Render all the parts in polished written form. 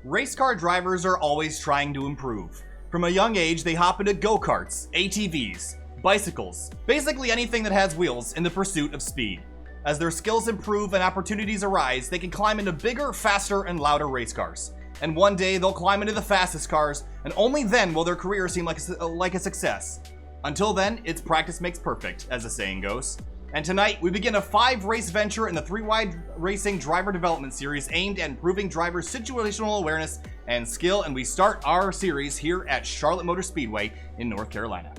Race car drivers are always trying to improve. From a young age, they hop into go-karts, ATVs, bicycles, basically anything that has wheels in the pursuit of speed. As their skills improve and opportunities arise, they can climb into bigger, faster, and louder race cars. And one day, they'll climb into the fastest cars, and only then will their career seem like a success. Until then, it's practice makes perfect, as the saying goes. And tonight, we begin a 5-race venture in the 3WideRacing Driver Development Series aimed at improving drivers' situational awareness and skill, and we start our series here at Charlotte Motor Speedway in North Carolina.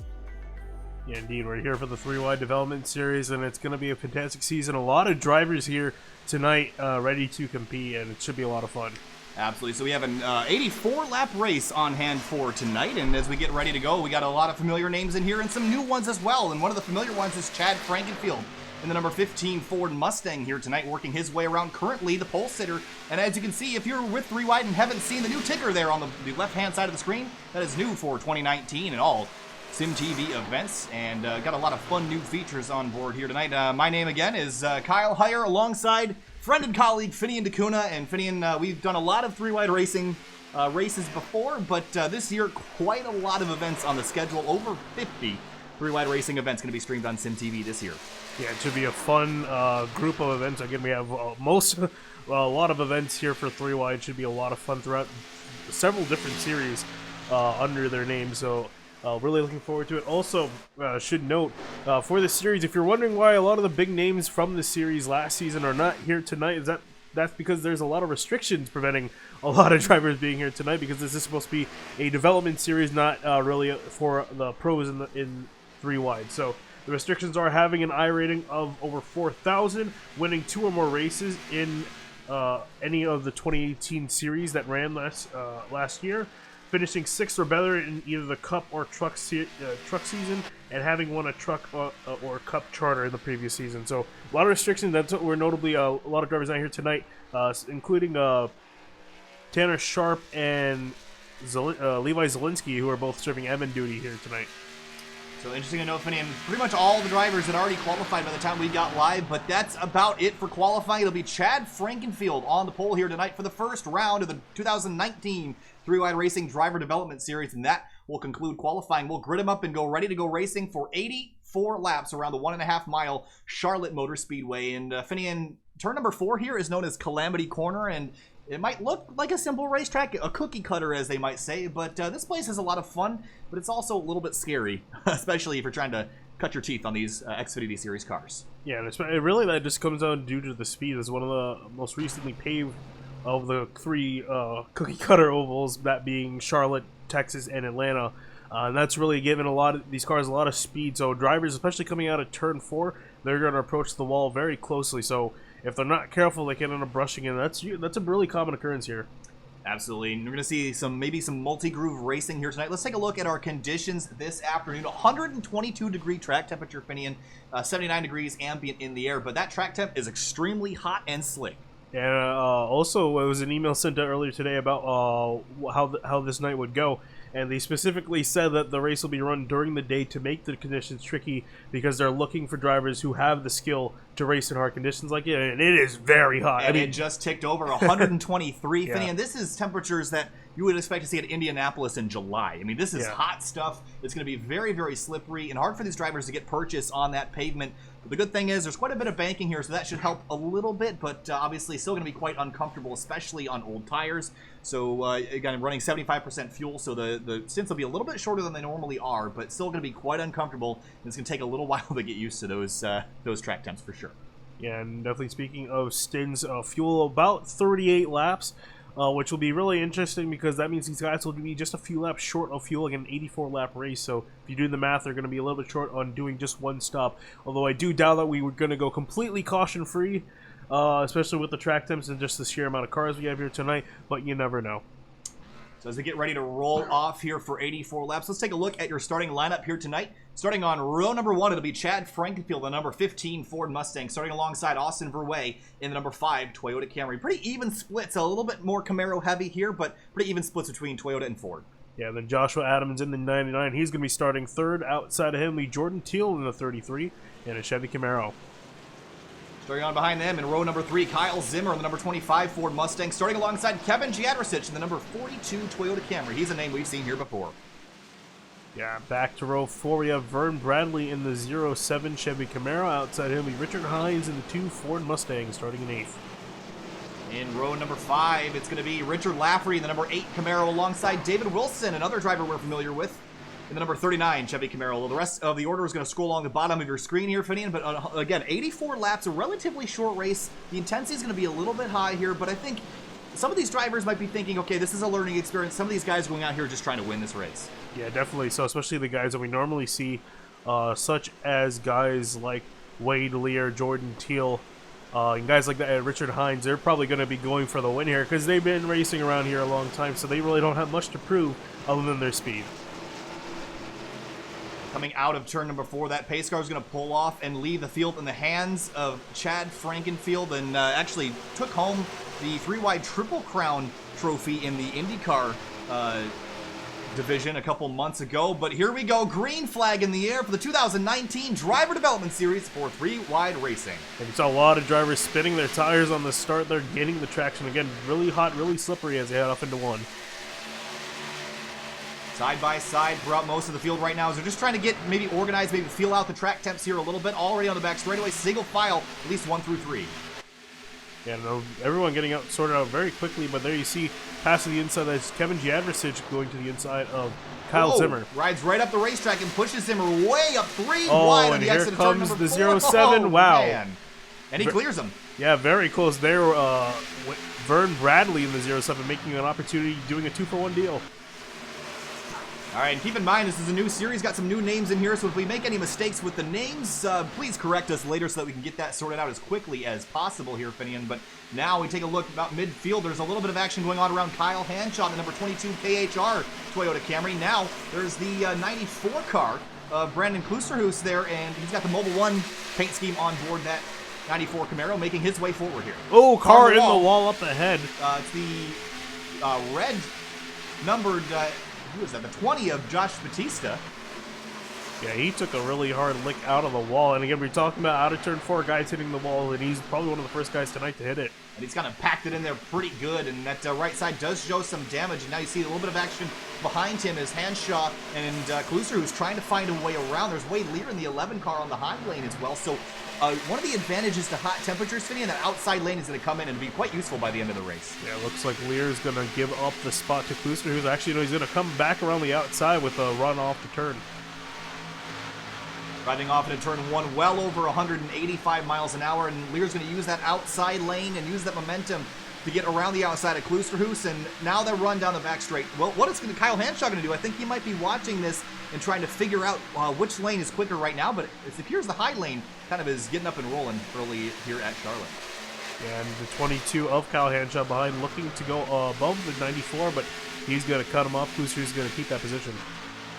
Yeah, indeed. We're here for the 3Wide Development Series, and it's going to be a fantastic season. A lot of drivers here tonight ready to compete, and it should be a lot of fun. Absolutely. So we have an 84-lap race on hand for tonight, and as we get ready to go, we got a lot of familiar names in here and some new ones as well. And one of the familiar ones is Chad Frankenfield in the number 15 Ford Mustang here tonight, working his way around currently the pole sitter. And as you can see, if you're with 3Wide and haven't seen the new ticker there on the left-hand side of the screen, that is new for 2019 and all SYM TV events, and got a lot of fun new features on board here tonight. My name again is Kyle Heyer, alongside friend and colleague Finian DeCuna. And Finian, we've done a lot of 3WideRacing races before, but this year quite a lot of events on the schedule. Over 50 3WideRacing events going to be streamed on SYM TV this year. Yeah, it should be a fun group of events. Again, we have a lot of events here for 3Wide. Should be a lot of fun throughout several different series under their name. So really looking forward to it. Also, should note, for this series, if you're wondering why a lot of the big names from the series last season are not here tonight, that's because there's a lot of restrictions preventing a lot of drivers being here tonight, because this is supposed to be a development series, not really for the pros in 3Wide. So the restrictions are having an I rating of over 4,000, winning 2 or more races in any of the 2018 series that ran last year, finishing 6th or better in either the Cup or truck season, and having won a truck or Cup charter in the previous season. So a lot of restrictions. That's what we're notably a lot of drivers out here tonight, including Tanner Sharp and Levi Zielinski, who are both serving admin duty here tonight. So interesting to know, Finian, pretty much all the drivers had already qualified by the time we got live, but that's about it for qualifying. It'll be Chad Frankenfield on the pole here tonight for the first round of the 2019 3WideRacing Driver Development Series, and that will conclude qualifying. We'll grid him up and go ready to go racing for 84 laps around the 1.5-mile Charlotte Motor Speedway. And Finian, turn number 4 here is known as Calamity Corner, and it might look like a simple racetrack, a cookie cutter as they might say, but this place is a lot of fun, but it's also a little bit scary, especially if you're trying to cut your teeth on these Xfinity Series cars. Yeah, and really that just comes down due to the speed. It's one of the most recently paved of the 3 cookie cutter ovals, that being Charlotte, Texas, and Atlanta. And that's really given a lot of these cars a lot of speed, so drivers, especially coming out of turn 4, they're going to approach the wall very closely. So if they're not careful, they can end up brushing in. That's a really common occurrence here. Absolutely. And we're going to see maybe some multi-groove racing here tonight. Let's take a look at our conditions this afternoon. 122-degree track temperature, Finian, 79 degrees ambient in the air, but that track temp is extremely hot and slick. And also, there was an email sent out earlier today about how this night would go. And they specifically said that the race will be run during the day to make the conditions tricky, because they're looking for drivers who have the skill to race in hard conditions like it. And it is very hot. And it just ticked over 123, yeah. And this is temperatures that you would expect to see at Indianapolis in July. I mean, this is hot stuff. It's going to be very, very slippery and hard for these drivers to get purchase on that pavement. But the good thing is there's quite a bit of banking here, so that should help a little bit, but obviously still going to be quite uncomfortable, especially on old tires. So again, running 75% fuel, so the stints will be a little bit shorter than they normally are, but still going to be quite uncomfortable. And it's going to take a little while to get used to those track temps for sure. Yeah, and definitely speaking of stints, fuel about 38 laps. Which will be really interesting, because that means these guys will be just a few laps short of fuel, like an 84-lap race. So if you do the math, they're going to be a little bit short on doing just one stop. Although I do doubt that we were going to go completely caution-free, especially with the track temps and just the sheer amount of cars we have here tonight, but you never know. So as they get ready to roll off here for 84 laps, let's take a look at your starting lineup here tonight. Starting on row number 1, it'll be Chad Frankenfield, the number 15 Ford Mustang, starting alongside Austin Verwey in the number 5 Toyota Camry. Pretty even splits, a little bit more Camaro heavy here, but pretty even splits between Toyota and Ford. Yeah, then Joshua Adams in the 99. He's going to be starting 3rd. Outside of him, Jordan Teal in the 33 and a Chevy Camaro. Starting on behind them in row number 3, Kyle Zimmer in the number 25 Ford Mustang, starting alongside Kevin Jadrosich in the number 42 Toyota Camry. He's a name we've seen here before. Yeah, back to row 4, we have Vern Bradley in the 07 Chevy Camaro. Outside him, we have Richard Hines in the 2 Ford Mustang, starting in 8th. In row number 5, it's going to be Richard Lafferty in the number 8 Camaro alongside David Wilson, another driver we're familiar with, in the number 39 Chevy Camaro. The rest of the order is going to scroll along the bottom of your screen here, Finian, but again, 84 laps, a relatively short race. The intensity is going to be a little bit high here, but I think some of these drivers might be thinking, okay, this is a learning experience. Some of these guys going out here just trying to win this race. Yeah, definitely. So especially the guys that we normally see, such as guys like Wade Lear, Jordan Teal, and guys like that, Richard Hines, they're probably going to be going for the win here because they've been racing around here a long time, so they really don't have much to prove other than their speed. Coming out of turn number 4, that pace car is going to pull off and leave the field in the hands of Chad Frankenfield, and actually took home the 3-wide Triple Crown trophy in the IndyCar division a couple months ago. But here we go, green flag in the air for the 2019 Driver Development Series for 3WideRacing. And you saw a lot of drivers spinning their tires on the start. They're gaining the traction again. Really hot, really slippery as they head off into 1. Side by side throughout most of the field right now as they're just trying to get maybe organized, maybe feel out the track temps here a little bit. Already on the back straightaway, single file, at least 1 through 3. Yeah, no, everyone getting out sorted out very quickly, but there you see, passing the inside, that's Kevin Jadrosich going to the inside of Kyle Zimmer. Rides right up the racetrack and pushes Zimmer way up 3 wide on the exit of turn number 4. And here comes the 07, wow. Man. And he clears him. Yeah, very close there. Vern Bradley in the 07 making an opportunity, doing a 2-for-1 deal. All right, and keep in mind, this is a new series, got some new names in here, so if we make any mistakes with the names, please correct us later so that we can get that sorted out as quickly as possible here, Finian. But now we take a look about midfield. There's a little bit of action going on around Kyle Hanshaw, the number 22 KHR Toyota Camry. Now there's the 94 car of Brandon Klusterhuis there, and he's got the Mobile One paint scheme on board that 94 Camaro, making his way forward here. Oh, car in the wall up ahead. It's the red numbered... who is that? The 20 of Josh Batista. Yeah, he took a really hard lick out of the wall. And again, we're talking about out of turn 4 guys hitting the wall, and he's probably one of the first guys tonight to hit it. And he's kind of packed it in there pretty good, and that right side does show some damage. And now you see a little bit of action behind him as Hanshaw and Kluser, who's trying to find a way around. There's Wade Lear in the 11 car on the high lane as well. So one of the advantages to hot temperatures, Finny, and that outside lane is going to come in and be quite useful by the end of the race. Yeah, it looks like Lear is going to give up the spot to Kluser, who's actually, he's going to come back around the outside with a run off the turn. Driving off into turn 1 well over 185 miles an hour, and Lear's going to use that outside lane and use that momentum to get around the outside of Klusterhuis, and now they run down the back straight. Well, what is Kyle Hanshaw going to do? I think he might be watching this and trying to figure out which lane is quicker right now, but it appears the high lane kind of is getting up and rolling early here at Charlotte. And the 22 of Kyle Hanshaw behind, looking to go above the 94, but he's going to cut him off. Klusterhuis going to keep that position.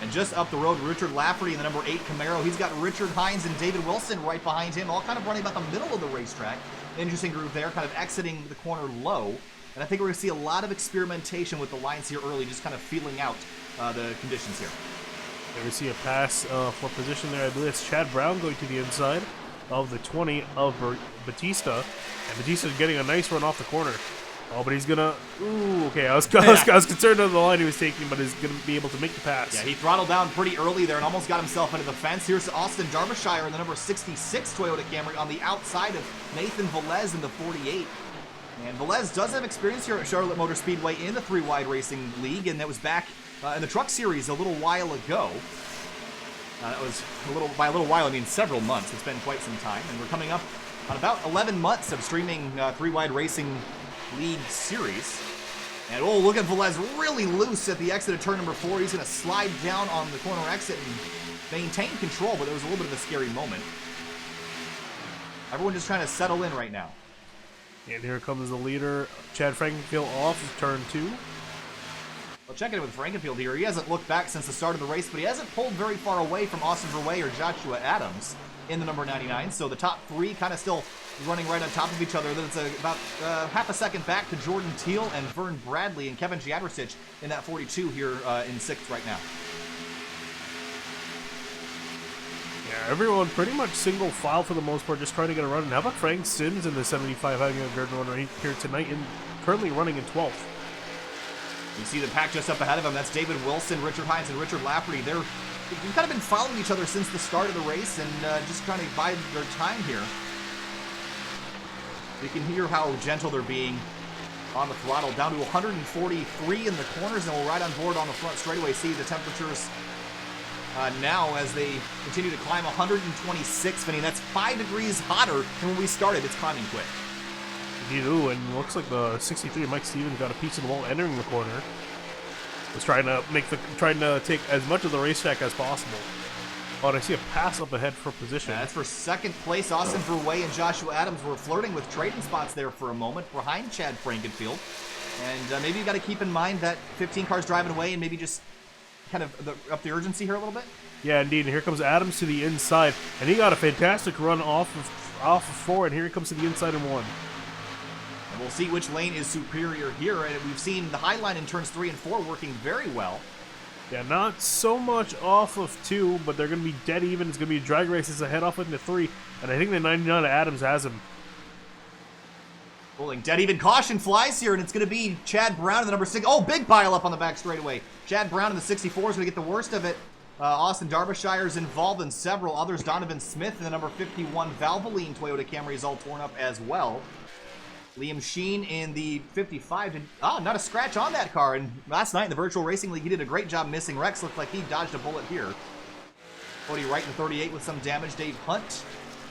And just up the road, Richard Lafferty in the number 8 Camaro. He's got Richard Hines and David Wilson right behind him, all kind of running about the middle of the racetrack. Interesting group there, kind of exiting the corner low. And I think we're going to see a lot of experimentation with the lines here early, just kind of feeling out the conditions here. There we see a pass for position there. I believe it's Chad Brown going to the inside of the 20 of Batista. And Batista's getting a nice run off the corner. Oh, but he's gonna. Ooh, okay. I was concerned of the line he was taking, but he's gonna be able to make the pass. Yeah, he throttled down pretty early there and almost got himself into the fence. Here's Austin Darbyshire in the number 66 Toyota Camry on the outside of Nathan Velez in the 48. And Velez does have experience here at Charlotte Motor Speedway in the 3WideRacing League, and that was back in the Truck Series a little while ago. That was by a little while, I mean several months. It's been quite some time, and we're coming up on about 11 months of streaming 3WideRacing League Series. And oh, look at Velez really loose at the exit of turn number 4. He's going to slide down on the corner exit and maintain control, but there was a little bit of a scary moment. Everyone just trying to settle in right now. And here comes the leader, Chad Frankenfield, off of turn 2. Well, checking in with Frankenfield here. He hasn't looked back since the start of the race, but he hasn't pulled very far away from Austin Verwey or Joshua Adams in the number 99. So the top 3 kind of still running right on top of each other. Then it's about half a second back to Jordan Teal and Vern Bradley and Kevin Jadrosich in that 42 here in 6th right now. Yeah, everyone pretty much single file for the most part, just trying to get a run. And how about Frank Sims in the 75 having a good run right here tonight, and currently running in 12th. You see the pack just up ahead of him. That's David Wilson, Richard Hines, and Richard Lafferty. They've kind of been following each other since the start of the race and just trying to buy their time here. You can hear how gentle they're being on the throttle, down to 143 in the corners, and we'll ride on board on the front straightaway. See the temperatures now as they continue to climb. 126, Vinny. That's 5 degrees hotter than when we started. It's climbing quick. You do, and looks like the 63 Mike Stevens got a piece of the wall entering the corner. Was trying to take as much of the racetrack as possible. Oh, and I see a pass up ahead for position. Yeah, that's for second place. Austin Verwey and Joshua Adams were flirting with trading spots there for a moment behind Chad Frankenfield. And maybe you got to keep in mind that 15 cars driving away and maybe just kind of up the urgency here a little bit. Yeah, indeed. And here comes Adams to the inside, and he got a fantastic run off of 4, and here he comes to the inside in 1. And we'll see which lane is superior here. And we've seen the high line in turns 3 and 4 working very well. Yeah, not so much off of 2, but they're going to be dead even. It's going to be drag races ahead off into 3, and I think the 99 Adams has him. Pulling dead even. Caution flies here, and it's going to be Chad Brown in the number 6. Oh, big pile up on the back straightaway. Chad Brown in the 64 is going to get the worst of it. Austin Derbyshire is involved, and several others. Donovan Smith in the number 51 Valvoline Toyota Camry is all torn up as well. Liam Sheen in the 55. Not a scratch on that car. And last night in the Virtual Racing League, he did a great job missing Rex. Looked like he dodged a bullet here. Cody Wright in the 38 with some damage. Dave Hunt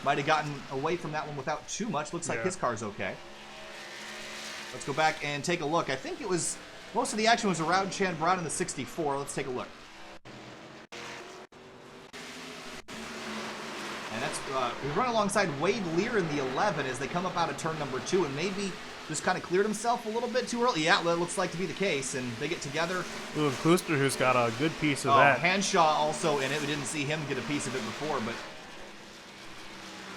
might have gotten away from that one without too much. Looks like his car's okay. Let's go back and take a look. I think it was, most of the action was around Chad Brown in the 64. Let's take a look. And that's, we run alongside Wade Lear in the 11 as they come up out of turn number 2, and maybe just kind of cleared himself a little bit too early. Yeah, that looks like to be the case, and they get together. Ooh, and Klooster, who's got a good piece of that. Hanshaw also in it. We didn't see him get a piece of it before, but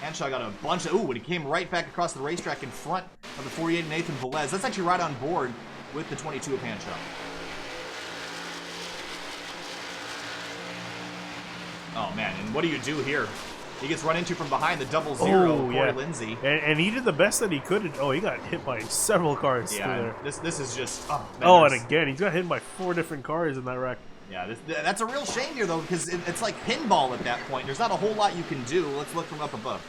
Hanshaw got a bunch of, and he came right back across the racetrack in front of the 48 Nathan Velez. That's actually right on board with the 22 of Hanshaw. Oh, man, and what do you do here? He gets run into from behind the 00, Corey Lindsay. And he did the best that he could. He got hit by several cars through there. This is just... and again, he's got hit by 4 different cars in that wreck. Yeah, that's a real shame here, though, because it's like pinball at that point. There's not a whole lot you can do. Let's look from up above.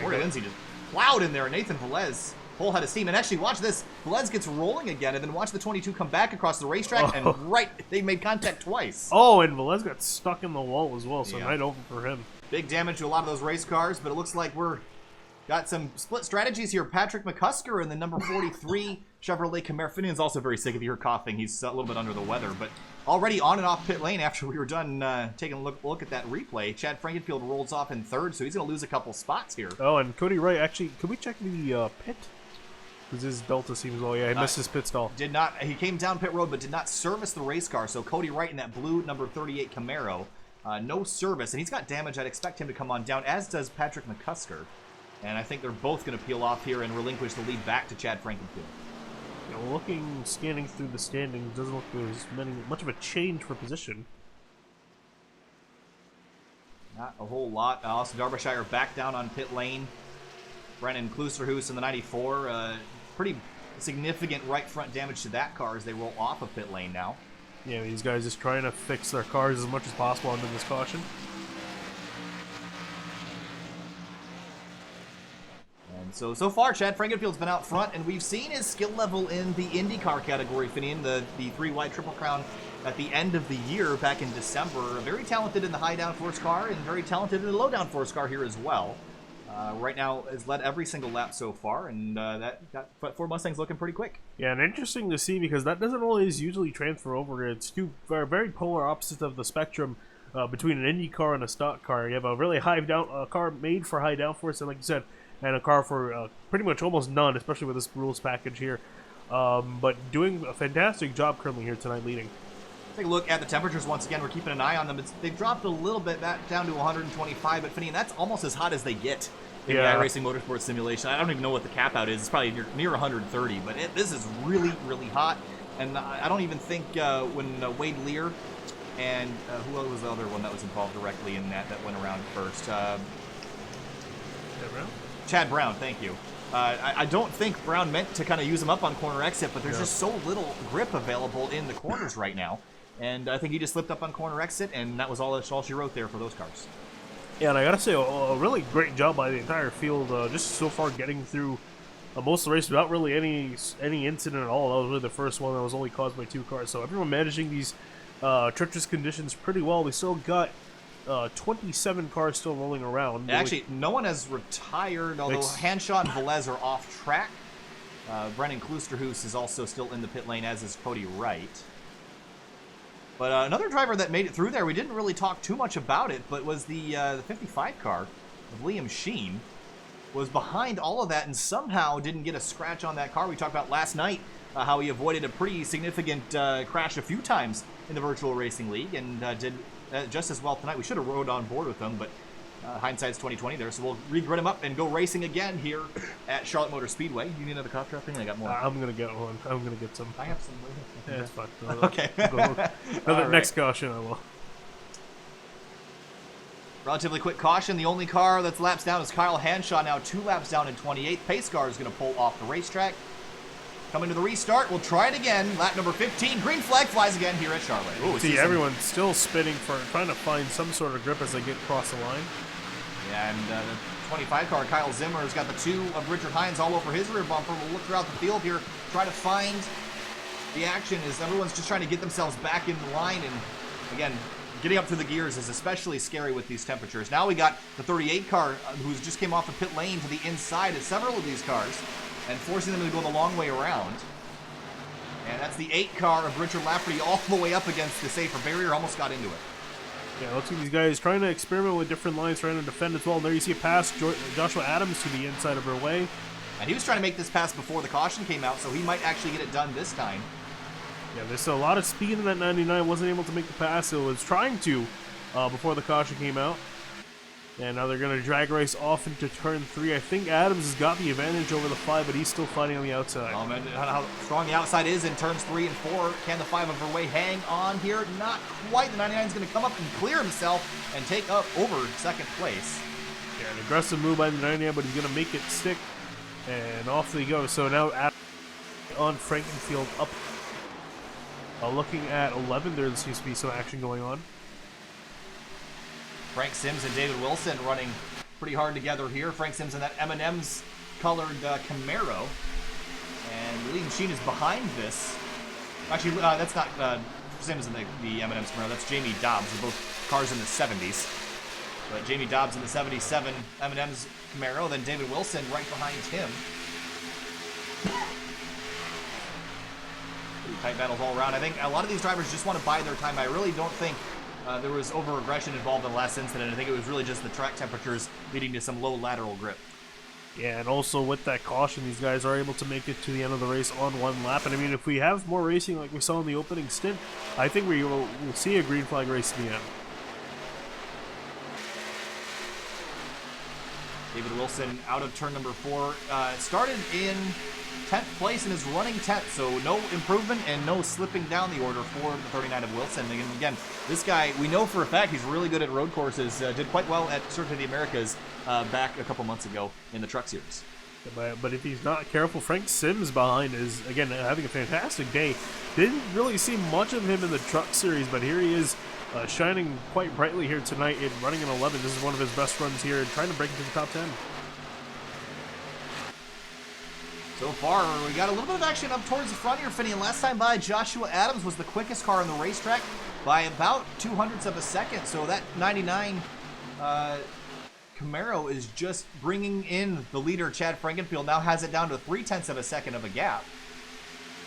Corey Lindsay just plowed in there. Nathan Velez, full head of steam. And actually, watch this. Velez gets rolling again, and then watch the 22 come back across the racetrack, and they made contact twice. Oh, and Velez got stuck in the wall as well, so night over for him. Big damage to a lot of those race cars, but it looks like we're got some split strategies here. Patrick McCusker in the number 43 Chevrolet Camaro. Finian's also very sick. If you hear coughing, he's a little bit under the weather, but already on and off pit lane after we were done taking a look at that replay. Chad Frankenfield rolls off in 3rd, so he's going to lose a couple spots here. Oh, and Cody Wright, actually, could we check the pit? Because his Delta seems he missed his pit stall. Did not. He came down pit road, but did not service the race car. So Cody Wright in that blue number 38 Camaro, no service, and he's got damage. I'd expect him to come on down, as does Patrick McCusker. And I think they're both going to peel off here and relinquish the lead back to Chad Frankenfield. Scanning through the standings, doesn't look there's much of a change for position. Not a whole lot. Austin Derbyshire back down on pit lane. Brennan Kloosterhoos in the 94. Pretty significant right front damage to that car as they roll off of pit lane now. Yeah, these guys just trying to fix their cars as much as possible under this caution. And so far, Chad Frankenfield's been out front, and we've seen his skill level in the IndyCar category, Finian, the 3-wide Triple Crown at the end of the year back in December. Very talented in the high downforce car and very talented in the low downforce car here as well. Right now has led every single lap so far, and that got Ford Mustang's looking pretty quick. Yeah, and interesting to see because that doesn't always usually transfer over. It's two very polar opposites of the spectrum between an Indy car and a stock car. You have a really car made for high downforce, and like you said, and a car for pretty much almost none, especially with this rules package here. But doing a fantastic job currently here tonight, leading. Take a look at the temperatures once again. We're keeping an eye on them. They've dropped a little bit back down to 125, but Finian, that's almost as hot as they get in the iRacing Motorsports Simulation. I don't even know what the cap out is. It's probably near 130, but this is really, really hot. And I don't even think when Wade Lear and who was the other one that was involved directly in that went around first? Chad Brown? Chad Brown, thank you. I don't think Brown meant to kind of use him up on corner exit, but there's just so little grip available in the corners right now. And I think he just slipped up on corner exit, and that was all she wrote there for those cars. Yeah, and I gotta say, a really great job by the entire field, just so far getting through most of the race without really any incident at all. That was really the first one that was only caused by 2 cars. So everyone managing these treacherous conditions pretty well. We still got 27 cars still rolling around. Actually, no one has retired, although Hanshaw and Velez are off track. Brennan Klusterhuis is also still in the pit lane, as is Cody Wright. But another driver that made it through there, we didn't really talk too much about it, but was the 55 car of Liam Sheen. Was behind all of that and somehow didn't get a scratch on that car. We talked about last night how he avoided a pretty significant crash a few times in the Virtual Racing League and did just as well tonight. We should have rode on board with him, but hindsight's 2020 there, so we'll regrid him up and go racing again here at Charlotte Motor Speedway. You need another cough drop thing? I got more. I'm gonna get one. I'm gonna get some. I have some. Yeah, it's fine. Okay. Next caution, I will. Relatively quick caution. The only car that's laps down is Kyle Hanshaw, now 2 laps down in 28th. Pace car is going to pull off the racetrack. Coming to the restart. We'll try it again. Lap number 15. Green flag flies again here at Charlotte. Ooh, see everyone's still spinning for trying to find some sort of grip as they get across the line. Yeah, and the 25 car, Kyle Zimmer, has got the 2 of Richard Hines all over his rear bumper. We'll look throughout the field here, try to find the action as everyone's just trying to get themselves back in the line. And again, getting up through the gears is especially scary with these temperatures. Now we got the 38 car who's just came off the pit lane to the inside of several of these cars and forcing them to go the long way around. And that's the 8 car of Richard Lafferty all the way up against the safer barrier, almost got into it. Yeah, looks like these guys trying to experiment with different lines, trying to defend as well. And there you see a pass, Joshua Adams to the inside of her way. And he was trying to make this pass before the caution came out, so he might actually get it done this time. Yeah, there's a lot of speed in that 99. Wasn't able to make the pass. It was trying to before the caution came out. And now they're going to drag race off into turn 3. I think Adams has got the advantage over the 5, but he's still fighting on the outside. Man, how strong the outside is in turns 3 and 4. Can the 5 of her way hang on here? Not quite. The 99 is going to come up and clear himself and take up over second place. Yeah, an aggressive move by the 99, but he's going to make it stick. And off they go. So now Adams on Frankenfield up. Looking at 11, there seems to be some action going on. Frank Sims and David Wilson running pretty hard together here. Frank Sims in that M&M's colored Camaro. And Liam Sheen is behind this. Actually, that's not Sims in the M&M's Camaro. That's Jamie Dobbs. They're both cars in the 70s. But Jamie Dobbs in the 77 M&M's Camaro. Then David Wilson right behind him. Pretty tight battles all around. I think a lot of these drivers just want to buy their time. I really don't think there was over-aggression involved in the last incident. I think it was really just the track temperatures leading to some low lateral grip. Yeah, and also with that caution, these guys are able to make it to the end of the race on 1 lap. And I mean, if we have more racing like we saw in the opening stint, I think we'll see a green flag race to the end. David Wilson out of turn number 4. Started in 10th place and is running 10th, so no improvement and no slipping down the order for the 39 of Wilson. And again, this guy, we know for a fact he's really good at road courses. Did quite well at Circuit of the Americas back a couple months ago in the Truck Series. But if he's not careful, Frank Sims behind is, again, having a fantastic day. Didn't really see much of him in the Truck Series, but here he is shining quite brightly here tonight in running an 11. This is one of his best runs here and trying to break into the top 10. So far, we got a little bit of action up towards the front here, Finney. And last time by, Joshua Adams was the quickest car on the racetrack by about 0.02 of a second. So that 99 Camaro is just bringing in the leader, Chad Frankenfield. Now has it down to 0.3 of a second of a gap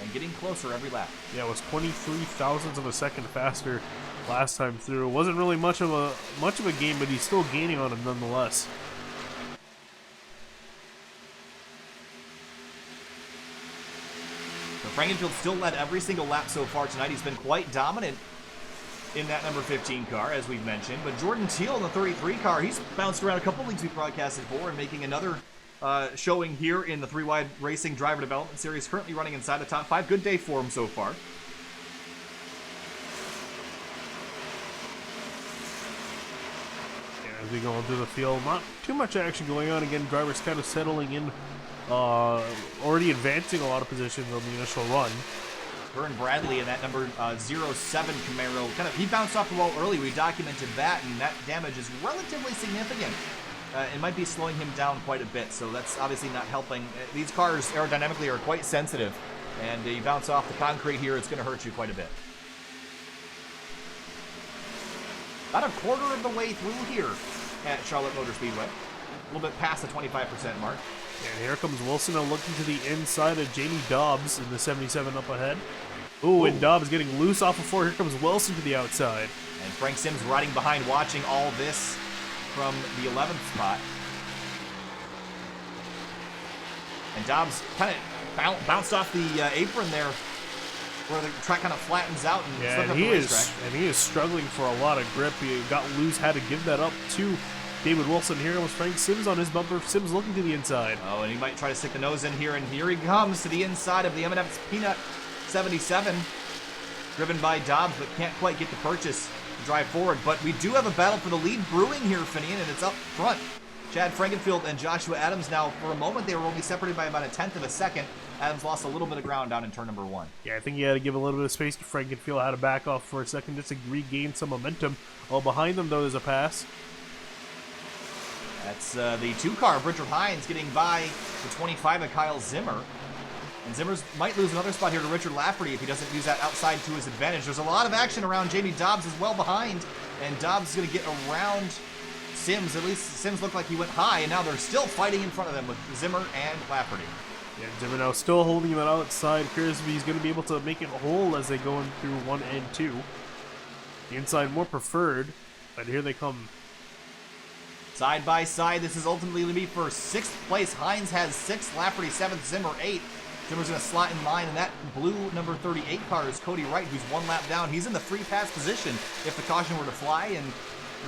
and getting closer every lap. Yeah, it was 23 thousandths of a second faster last time through. It wasn't really much of a game, but he's still gaining on him nonetheless. Frankenfield still led every single lap so far tonight. He's been quite dominant in that number 15 car, as we've mentioned. But Jordan Teal in the 33 car, he's bounced around a couple leagues we've broadcasted for and making another showing here in the 3WideRacing Driver Development Series, currently running inside the top 5. Good day for him so far. As we go into the field, not too much action going on. Again, drivers kind of settling in, already advancing a lot of positions on the initial run. Vern Bradley in that number 07 Camaro, he bounced off the wall early. We documented that, and that damage is relatively significant. It might be slowing him down quite a bit, so that's obviously not helping. These cars aerodynamically are quite sensitive, and you bounce off the concrete here, it's going to hurt you quite a bit. About a quarter of the way through here at Charlotte Motor Speedway. A little bit past the 25% mark. And here comes Wilson now looking to the inside of Jamie Dobbs in the 77 up ahead. Ooh, and Dobbs getting loose off of 4. Here comes Wilson to the outside. And Frank Sims riding behind, watching all this from the 11th spot. And Dobbs kind of bounced off the apron there, where the track kind of flattens out and yeah, slipped up and the racetrack. he is struggling for a lot of grip. He got loose, had to give that up to David Wilson. Here comes Frank Sims on his bumper. Sims looking to the inside. Oh, and he might try to stick the nose in here, and here he comes to the inside of the M&F's Peanut 77, driven by Dobbs, but can't quite get the purchase to drive forward. But we do have a battle for the lead brewing here, Finian, and it's up front. Chad Frankenfield and Joshua Adams now, for a moment, they were only separated by about 1/10 of a second. Adams lost a little bit of ground down in turn number 1. Yeah, I think he had to give a little bit of space to Frankenfield, had to back off for a second just to regain some momentum. Oh, behind them, though, there's a pass. That's the 2 car of Richard Hines getting by the 25 of Kyle Zimmer. And Zimmers might lose another spot here to Richard Lafferty if he doesn't use that outside to his advantage. There's a lot of action around Jamie Dobbs as well behind, and Dobbs is going to get around Sims. At least Sims looked like he went high, and now they're still fighting in front of them with Zimmer and Lafferty. Yeah, Zimmer now still holding him outside. Curious if he's going to be able to make it whole as they go in through 1 and 2. The inside more preferred, but here they come. Side by side, this is ultimately going to be for 6th place. Hines has 6th, Lafferty 7th, Zimmer 8th. Zimmer's going to slot in line, and that blue number 38 car is Cody Wright, who's 1 lap down. He's in the free pass position if the caution were to fly, and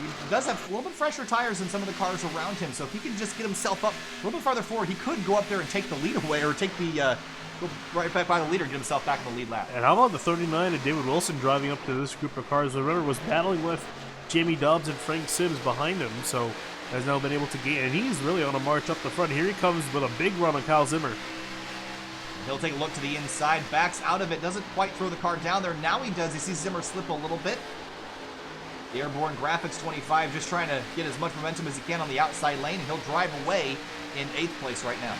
he does have a little bit fresher tires than some of the cars around him, so if he can just get himself up a little bit farther forward, he could go up there and take the lead away, or take the go right back by the leader, get himself back in the lead lap. And how about the 39 of David Wilson driving up to this group of cars? The runner was battling with Jamie Dobbs and Frank Sims behind him, so has now been able to gain, and he's really on a march up the front. Here he comes with a big run on Kyle Zimmer. He'll take a look to the inside, backs out of it, doesn't quite throw the car down there. Now he does. He sees Zimmer slip a little bit. The Airborne Graphics 25 just trying to get as much momentum as he can on the outside lane, and he'll drive away in 8th place right now.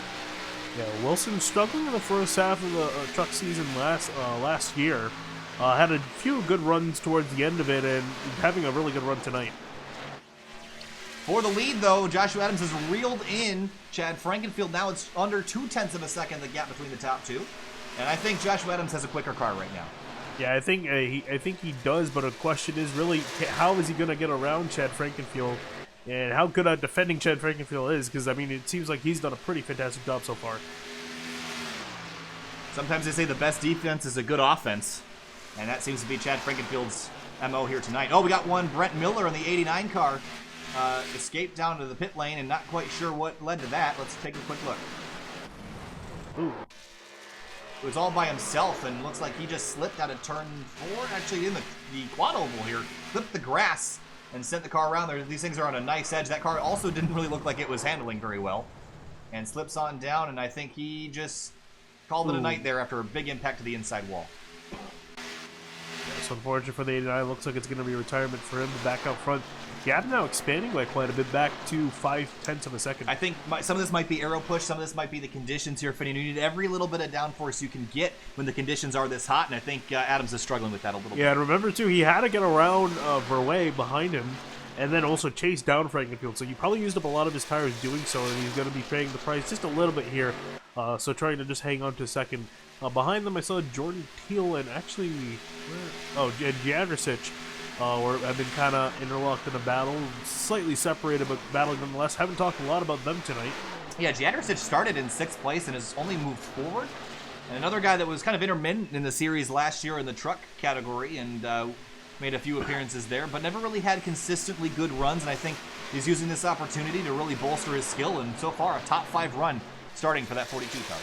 Yeah, Wilson struggling in the first half of the truck season last year. Had a few good runs towards the end of it, and having a really good run tonight. For the lead, though, Joshua Adams has reeled in Chad Frankenfield. Now it's under 0.2 of a second, the gap between the top 2. And I think Joshua Adams has a quicker car right now. Yeah, I think he does, but the question is really, how is he going to get around Chad Frankenfield, and how good at defending Chad Frankenfield is, because, I mean, it seems like he's done a pretty fantastic job so far. Sometimes they say the best defense is a good offense, and that seems to be Chad Frankenfield's MO here tonight. Oh, we got one Brent Miller in the 89 car. Escaped down to the pit lane, and not quite sure what led to that. Let's take a quick look. Ooh. It was all by himself, and looks like he just slipped out of turn 4, actually in the quad oval here. Flipped the grass and sent the car around there. These things are on a nice edge. That car also didn't really look like it was handling very well. And slips on down, and I think he just called it a night there after a big impact to the inside wall. It's unfortunate for the 89. Looks like it's going to be retirement for him to back out front. Gap now expanding by quite a bit, back to 0.5 of a second. I think some of this might be aero push, some of this might be the conditions here, Finney. You need every little bit of downforce you can get when the conditions are this hot, and I think Adams is struggling with that a little bit. Yeah, and remember, too, he had to get around Verway behind him, and then also chase down Frankenfield, so he probably used up a lot of his tires doing so, and he's going to be paying the price just a little bit here, so trying to just hang on to second. Behind them, I saw Jordan Teal and actually, Jandricic. Have been kind of interlocked in a battle, slightly separated, but battling nonetheless. Haven't talked a lot about them tonight. Yeah, Jandricic started in 6th place and has only moved forward. And another guy that was kind of intermittent in the series last year in the truck category and made a few appearances there, but never really had consistently good runs. And I think he's using this opportunity to really bolster his skill. And so far, a top 5 run starting for that 42 car.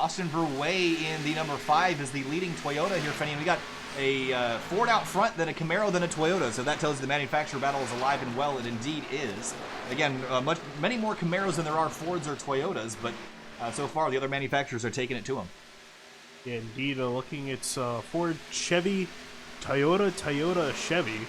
Austin Verway in the number 5 is the leading Toyota here, Fenny. And we got a Ford out front, then a Camaro, then a Toyota. So that tells you the manufacturer battle is alive and well. It indeed is. Again, many more Camaros than there are Fords or Toyotas, but so far the other manufacturers are taking it to them. Yeah, indeed, looking it's Ford, Chevy, Toyota, Chevy,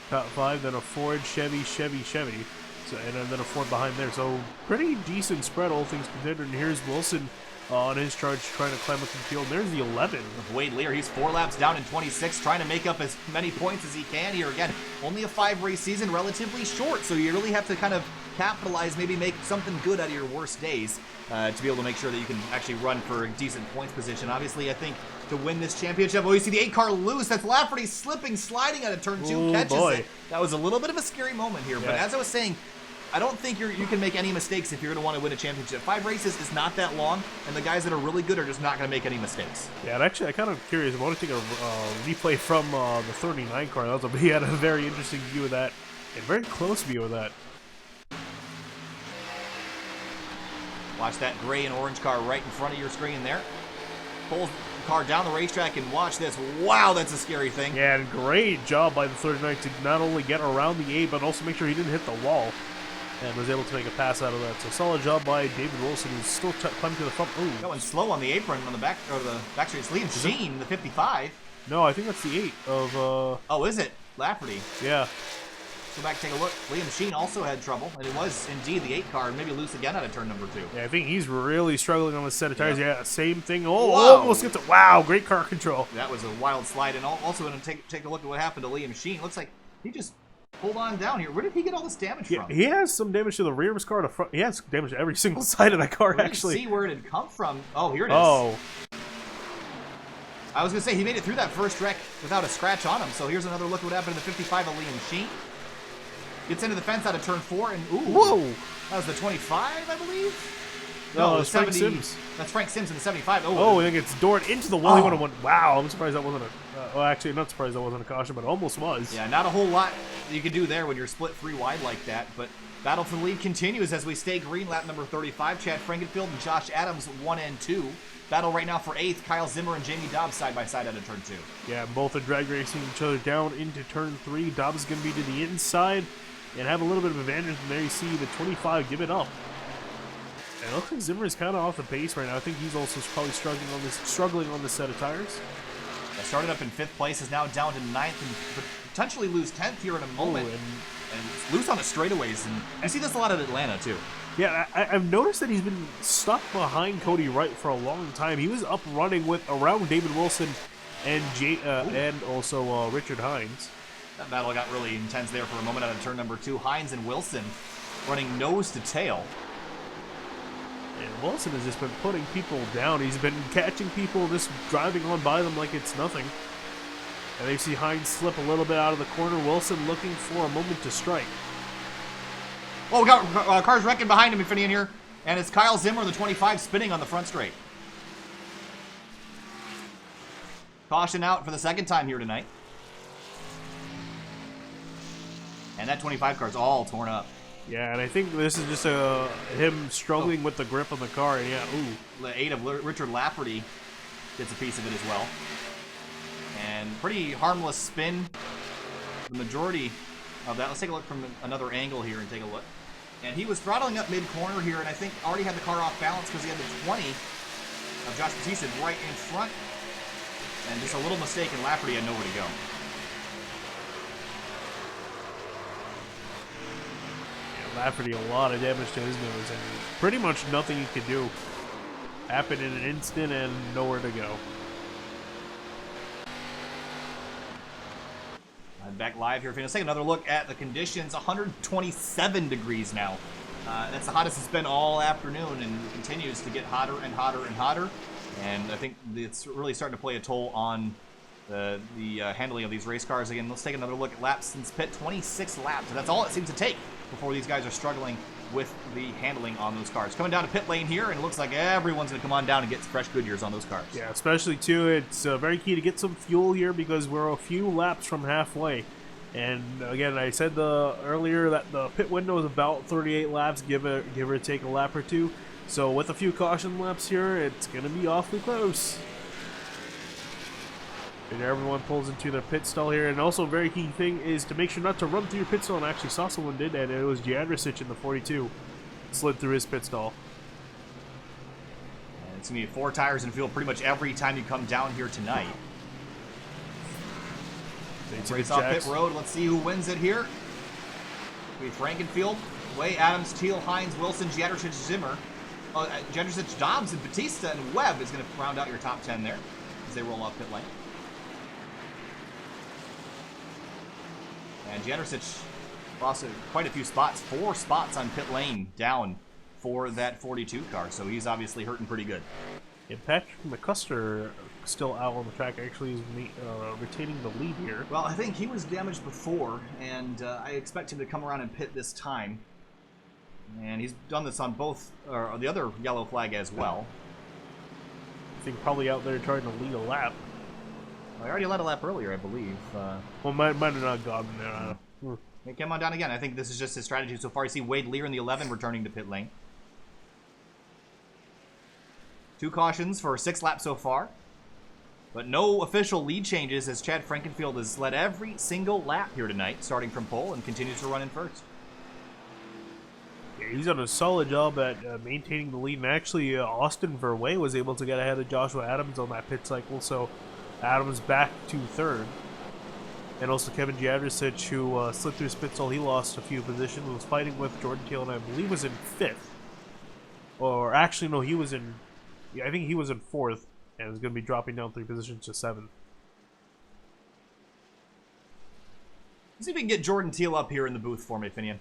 top 5, then a Ford, Chevy, Chevy. So, and then a Ford behind there. So pretty decent spread, all things considered. And here's Wilson on his charge, trying to climb up the field. And there's the 11. Wade Lear, he's 4 laps down in 26, trying to make up as many points as he can here. Again, only a 5-race season, relatively short, so you really have to kind of capitalize, maybe make something good out of your worst days to be able to make sure that you can actually run for a decent points position. Obviously, I think to win this championship, you see the 8 car loose. That's Lafferty slipping, sliding out of turn 2, catches it. That was a little bit of a scary moment here, but as I was saying, I don't think you can make any mistakes if you're going to want to win a championship. 5 races is not that long, and the guys that are really good are just not going to make any mistakes. Yeah, and actually, I'm kind of curious. I want to take a replay from the 39 car. He had a very interesting view of that, and very close view of that. Watch that gray and orange car right in front of your screen there. Pulls the car down the racetrack, and watch this. Wow, that's a scary thing. Yeah, and great job by the 39 to not only get around the 8, but also make sure he didn't hit the wall. And was able to make a pass out of that. So solid job by David Wilson, who's still climbing to the front. Ooh. Going slow on the apron on the back streets. Liam Sheen, the 55. No, I think that's the 8 of. Oh, is it Lafferty? Yeah. Go back, take a look. Liam Sheen also had trouble, and it was indeed the 8 car, and maybe loose again out of turn number 2. Yeah, I think he's really struggling on this set of tires. Yeah, same thing. Oh, Whoa. Almost gets it. Wow, great car control. That was a wild slide, and also going to take a look at what happened to Liam Sheen. Looks like he just pulled on down here. Where did he get all this damage from? He has some damage to the rear of his car. The front. He has damage to every single side of that car, actually. See where it had come from. Oh, here it is. Oh. I was going to say, he made it through that first wreck without a scratch on him. So here's another look at what happened to the 55 of Liam Sheen. Gets into the fence out of turn 4, and ooh. Whoa. That was the 25, I believe? No, it's Frank Sims. That's Frank Sims in the 75. Oh, I think it's doored into the wall. He would have went, wow, I'm surprised that wasn't a... well, actually, not surprised that wasn't a caution, but it almost was. Yeah, not a whole lot you can do there when you're split 3 wide like that, but battle for the lead continues as we stay green. Lap number 35, Chad Frankenfield and Josh Adams, 1 and 2. Battle right now for 8th, Kyle Zimmer and Jamie Dobbs side by side out of turn 2. Yeah, both are drag racing each other down into turn 3. Dobbs is going to be to the inside and have a little bit of advantage, and there you see the 25 give it up. And it looks like Zimmer is kind of off the pace right now. I think he's also probably struggling on this set of tires. Yeah, started up in 5th place, is now down to 9th, and potentially lose 10th here in a moment. And loose on the straightaways, and I see this a lot at Atlanta too. Yeah, I've noticed that he's been stuck behind Cody Wright for a long time. He was up running with around David Wilson and also Richard Hines. That battle got really intense there for a moment out of turn number 2. Hines and Wilson running nose to tail. And Wilson has just been putting people down. He's been catching people, just driving on by them like it's nothing. And they see Hines slip a little bit out of the corner. Wilson looking for a moment to strike. Oh, we got cars wrecking behind him in Finian here. And it's Kyle Zimmer, the 25, spinning on the front straight. Caution out for the 2nd time here tonight. And that 25 car's all torn up. Yeah, and I think this is just him struggling with the grip on the car. And yeah, ooh. The 8 of Richard Lafferty gets a piece of it as well. And pretty harmless spin. The majority of that. Let's take a look from another angle here and take a look. And he was throttling up mid-corner here, and I think already had the car off balance because he had the 20 of Josh Batista right in front. And just a little mistake, and Lafferty had nowhere to go. Lafferty a lot of damage to his nose, and pretty much nothing he could do. Happened in an instant and nowhere to go. Back live here. Let's take another look at the conditions. 127 degrees now. That's the hottest it's been all afternoon, and it continues to get hotter and hotter and hotter. And I think it's really starting to play a toll on the handling of these race cars. Again, let's take another look at laps since pit. 26 laps. And that's all it seems to take before these guys are struggling with the handling on those cars. Coming down to pit lane here, and it looks like everyone's going to come on down and get fresh Goodyears on those cars. Yeah, especially too, it's very key to get some fuel here because we're a few laps from halfway. And again, I said earlier that the pit window is about 38 laps, give or take a lap or two. So with a few caution laps here, it's going to be awfully close. And everyone pulls into their pit stall here. And also a very key thing is to make sure not to run through your pit stall. And I actually saw someone did that, and it was iRacing in the 42. Slid through his pit stall. And it's going to be 4 tires in field pretty much every time you come down here tonight. Race off pit road. Let's see who wins it here. We have Frankenfield, Way, Adams, Teal, Hines, Wilson, Jadricic, Zimmer. Jadricic, Dobbs, and Batista, and Webb is going to round out your top 10 there as they roll off pit lane. And Jadricic lost quite a few spots, 4 spots on pit lane down for that 42 car, so he's obviously hurting pretty good. Yeah, Patrick McCusker still out on the track. Actually, is retaining the lead here. Well, I think he was damaged before, and I expect him to come around and pit this time. And he's done this on both, or the other yellow flag as well. I think probably out there trying to lead a lap. Well, I already led a lap earlier, I believe. Well, might have not gotten there. Hey, come on down again. I think this is just his strategy so far. You see Wade Lear in the 11 returning to pit lane. 2 cautions for 6 laps so far. But no official lead changes as Chad Frankenfield has led every single lap here tonight, starting from pole, and continues to run in first. Yeah, he's done a solid job at maintaining the lead, and actually Austin Verwey was able to get ahead of Joshua Adams on that pit cycle, so Adams back to 3rd. And also Kevin Jadricic, who slipped through his pit stall, he lost a few positions, was fighting with Jordan Teal, and I believe was in 5th. Or actually, no, he was in, yeah, I think he was in 4th. And is going to be dropping down 3 positions to 7th. Let's see if we can get Jordan Teal up here in the booth for me, Finian.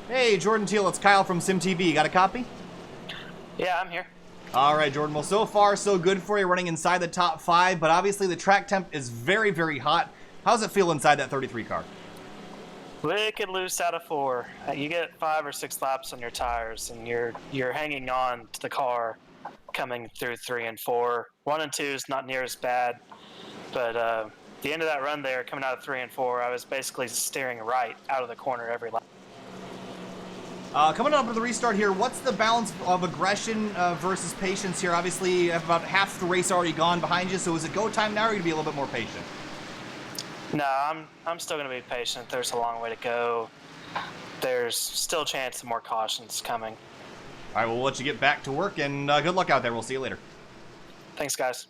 Hey, Jordan Teal, it's Kyle from SYM TV. You got a copy? Yeah, I'm here. All right, Jordan. Well, so far, so good for you, running inside the top 5, but obviously the track temp is very, very hot. How's it feel inside that 33 car? Wicked loose out of 4. You get 5 or 6 laps on your tires, and you're hanging on to the car coming through 3 and 4. 1 and 2 is not near as bad, but the end of that run there, coming out of 3 and 4, I was basically steering right out of the corner every lap. Coming up with the restart here, what's the balance of aggression versus patience here? Obviously, you have about half the race already gone behind you, so is it go time now, or are you going to be a little bit more patient? No, I'm still going to be patient. There's a long way to go. There's still a chance of more cautions coming. All right, well, we'll let you get back to work, and good luck out there. We'll see you later. Thanks, guys.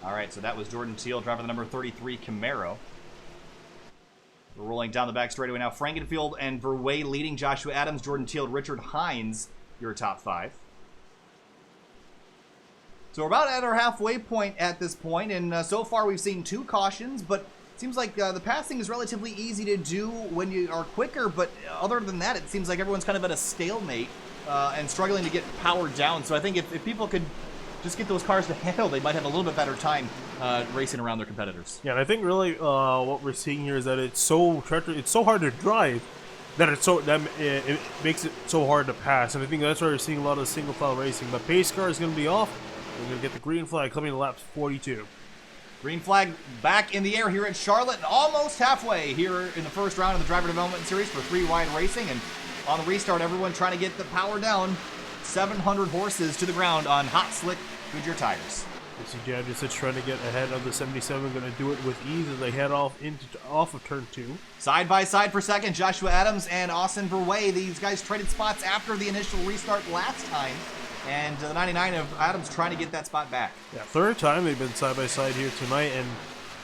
All right, so that was Jordan Teal, driving the number 33 Camaro. We're rolling down the back straightaway now. Frankenfield and Verwey leading. Joshua Adams, Jordan Teal, Richard Hines, your top 5. So we're about at our halfway point at this point, and so far we've seen 2 cautions, but it seems like the passing is relatively easy to do when you are quicker, but other than that, it seems like everyone's kind of at a stalemate and struggling to get powered down. So I think if people could just get those cars to handle, they might have a little bit better time racing around their competitors. Yeah, and I think really what we're seeing here is that it's so hard to drive that it makes it so hard to pass, and I think that's why we're seeing a lot of single file racing. But pace car is going to be off. We're going to get the green flag coming to laps 42. Green flag back in the air here at Charlotte, and almost halfway here in the first round of the Driver Development Series for 3WideRacing, and on the restart, everyone trying to get the power down. 700 horses to the ground on hot, slick Goodyear tires. You see Jadricic trying to get ahead of the 77, going to do it with ease as they head off of turn 2. Side by side for second, Joshua Adams and Austin Verwey. These guys traded spots after the initial restart last time, and the 99 of Adams trying to get that spot back. Yeah, 3rd time they've been side by side here tonight, and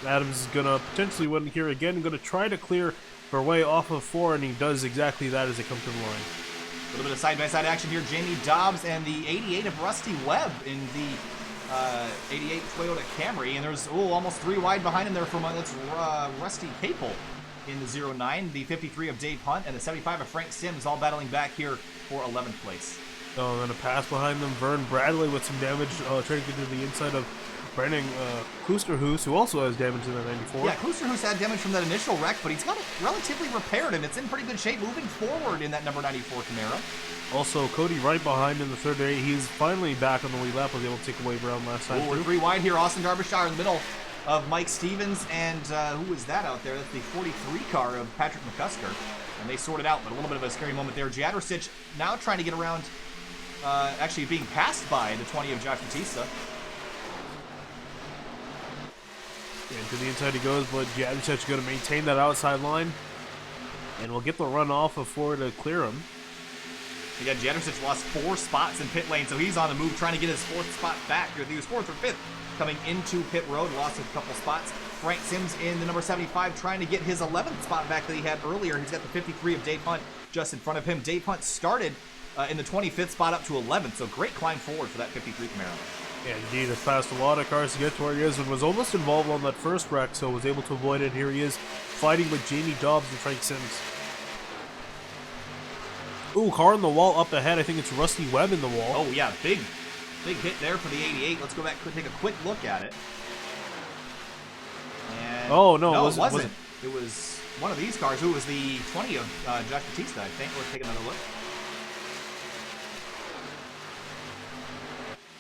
Adams is going to potentially win here again, going to try to clear Verwey off of 4, and he does exactly that as they come to the line. A little bit of side-by-side action here. Jamie Dobbs and the 88 of Rusty Webb in the 88 Toyota Camry. And there's almost 3 wide behind him there from Rusty Capel in the 09, the 53 of Dave Hunt, and the 75 of Frank Sims, all battling back here for 11th place. So then a pass behind them. Vern Bradley with some damage trying to get to the inside of Brandon Klusterhuis, who also has damage in the 94. Yeah, Klusterhuis had damage from that initial wreck, but he's got it relatively repaired, and it's in pretty good shape moving forward in that number 94 Camaro. Also, Cody right behind in the third area. He's finally back on the lead lap, was able to take the wave around last time. We're 3 wide here. Austin Darbyshire in the middle of Mike Stevens, and who is that out there? That's the 43 car of Patrick McCusker. And they sorted out, but a little bit of a scary moment there. Jadrosic now trying to get around, actually being passed by the 20 of Josh Batista. And to the inside he goes, but Jadrosic's going to maintain that outside line. And we'll get the run off of Ford to clear him. Again, Jadrosic lost 4 spots in pit lane, so he's on the move trying to get his 4th spot back. He was 4th or 5th coming into pit road, lost a couple spots. Frank Sims in the number 75 trying to get his 11th spot back that he had earlier. He's got the 53 of Dave Hunt just in front of him. Dave Hunt started in the 25th spot up to 11th, so great climb forward for that 53 Camaro. Yeah, indeed, has passed a lot of cars to get to where he is and was almost involved on that first wreck, so was able to avoid it. Here he is fighting with Jamie Dobbs and Frank Sims. Ooh, car on the wall up ahead. I think it's Rusty Webb in the wall. Oh, yeah, big hit there for the 88. Let's go back and take a quick look at it. And oh, no, it wasn't. It was one of these cars. It was the 20 of Josh Batista, I think. Let's take another look.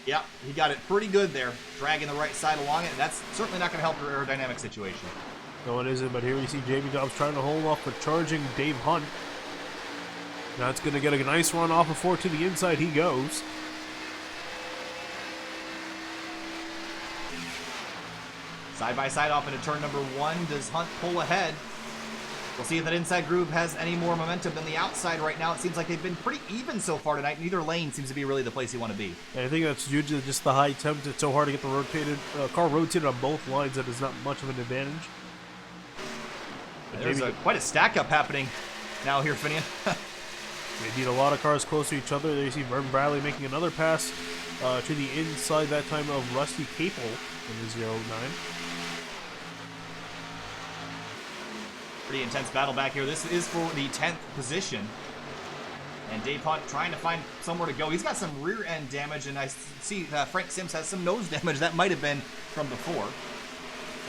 Yeah, he got it pretty good there, dragging the right side along it. That's certainly not going to help your aerodynamic situation. No, it isn't, but here we see Jamie Dobbs trying to hold off the charging Dave Hunt. Now it's going to get a nice run off of Ford to the inside. He goes. Side by side off into turn number 1. Does Hunt pull ahead? We'll see if that inside groove has any more momentum than the outside right now. It seems like they've been pretty even so far tonight. Neither lane seems to be really the place you want to be. And I think that's due to just the high temps. It's so hard to get the car rotated on both lines that is not much of an advantage. There's quite a stack up happening now here, Finian. They need a lot of cars close to each other. There you see Vernon Bradley making another pass to the inside, that time of Rusty Capel in the 09. Pretty intense battle back here. This is for the 10th position. And Dave Hunt trying to find somewhere to go. He's got some rear end damage, and I see Frank Sims has some nose damage. That might have been from before.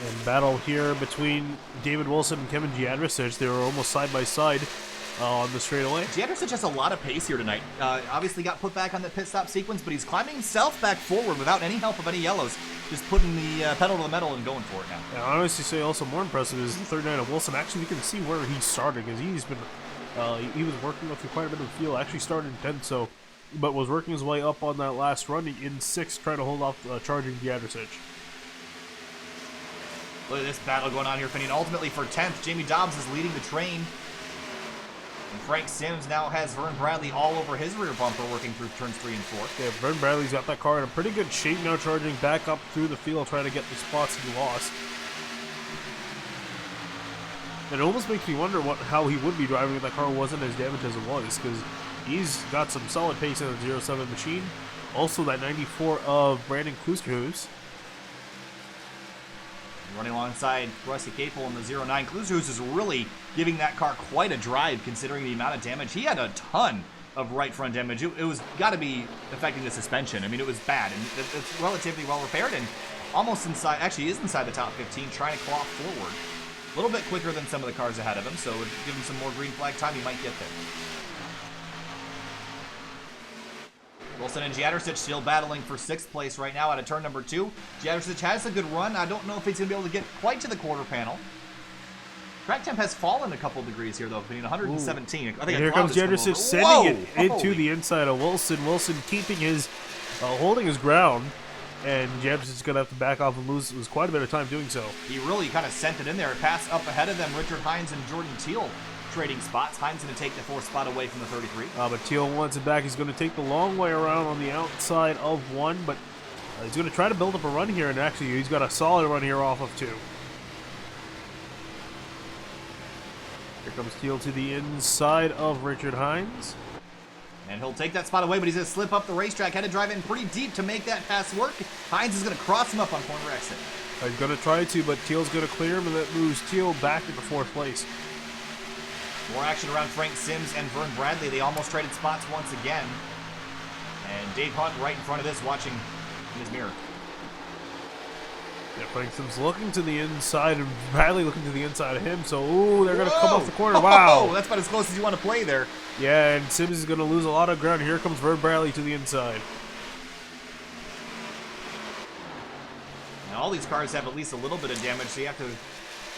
And battle here between David Wilson and Kevin Jadrosic. They were almost side by side on the straightaway. Jadrosic has a lot of pace here tonight. Obviously got put back on the pit stop sequence, but he's climbing himself back forward without any help of any yellows. Just putting the pedal to the metal and going for it now. And I honestly say also more impressive is the 39 of Wilson. Actually, we can see where he started because he's been he was working up through quite a bit of the field. Actually started in 10th, so but was working his way up on that last run in 6th, trying to hold off charging Jadrosic. Look at this battle going on here, Finian. Ultimately for 10th, Jamie Dobbs is leading the train. And Frank Sims now has Vernon Bradley all over his rear bumper working through turns 3 and 4. Yeah, Vernon Bradley's got that car in a pretty good shape now, charging back up through the field, trying to get the spots he lost. And it almost makes me wonder how he would be driving if that car wasn't as damaged as it was, because he's got some solid pace in the 07 machine. Also that 94 of Brandon Klusterhuis. Running alongside Rusty Capel in the 09. Klusterhuis is really giving that car quite a drive considering the amount of damage. He had a ton of right front damage. It was got to be affecting the suspension. I mean, it was bad, and it's relatively well repaired and almost inside, actually is inside the top 15, trying to claw forward. A little bit quicker than some of the cars ahead of him, so give him some more green flag time, he might get there. Wilson and Jadrosic still battling for 6th place right now out of turn number 2. Jadrosic has a good run. I don't know if he's going to be able to get quite to the quarter panel. Track temp has fallen a couple degrees here, though, between 117. I think here comes Jadrosic sending it into the inside of Wilson. Wilson keeping his, holding his ground, and Jadrosic's going to have to back off and lose quite a bit of time doing so. He really kind of sent it in there. Pass up ahead of them, Richard Hines and Jordan Teal trading spots. Hines going to take the 4th spot away from the 33. But Teal wants it back. He's going to take the long way around on the outside of 1, but he's going to try to build up a run here, and actually he's got a solid run here off of 2. Here comes Teal to the inside of Richard Hines. And he'll take that spot away, but he's going to slip up the racetrack. Had to drive in pretty deep to make that pass work. Hines is going to cross him up on corner exit. He's going to try to, but Teal's going to clear him, and that moves Teal back into 4th place. More action around Frank Sims and Vernon Bradley. They almost traded spots once again. And Dave Hunt right in front of this, watching in his mirror. Yeah, Frankston's looking to the inside and Bradley looking to the inside of him. So, ooh, they're going to come off the corner. Wow. Oh, that's about as close as you want to play there. Yeah, and Sims is going to lose a lot of ground. Here comes Vern Bradley to the inside. Now, all these cars have at least a little bit of damage, so you have to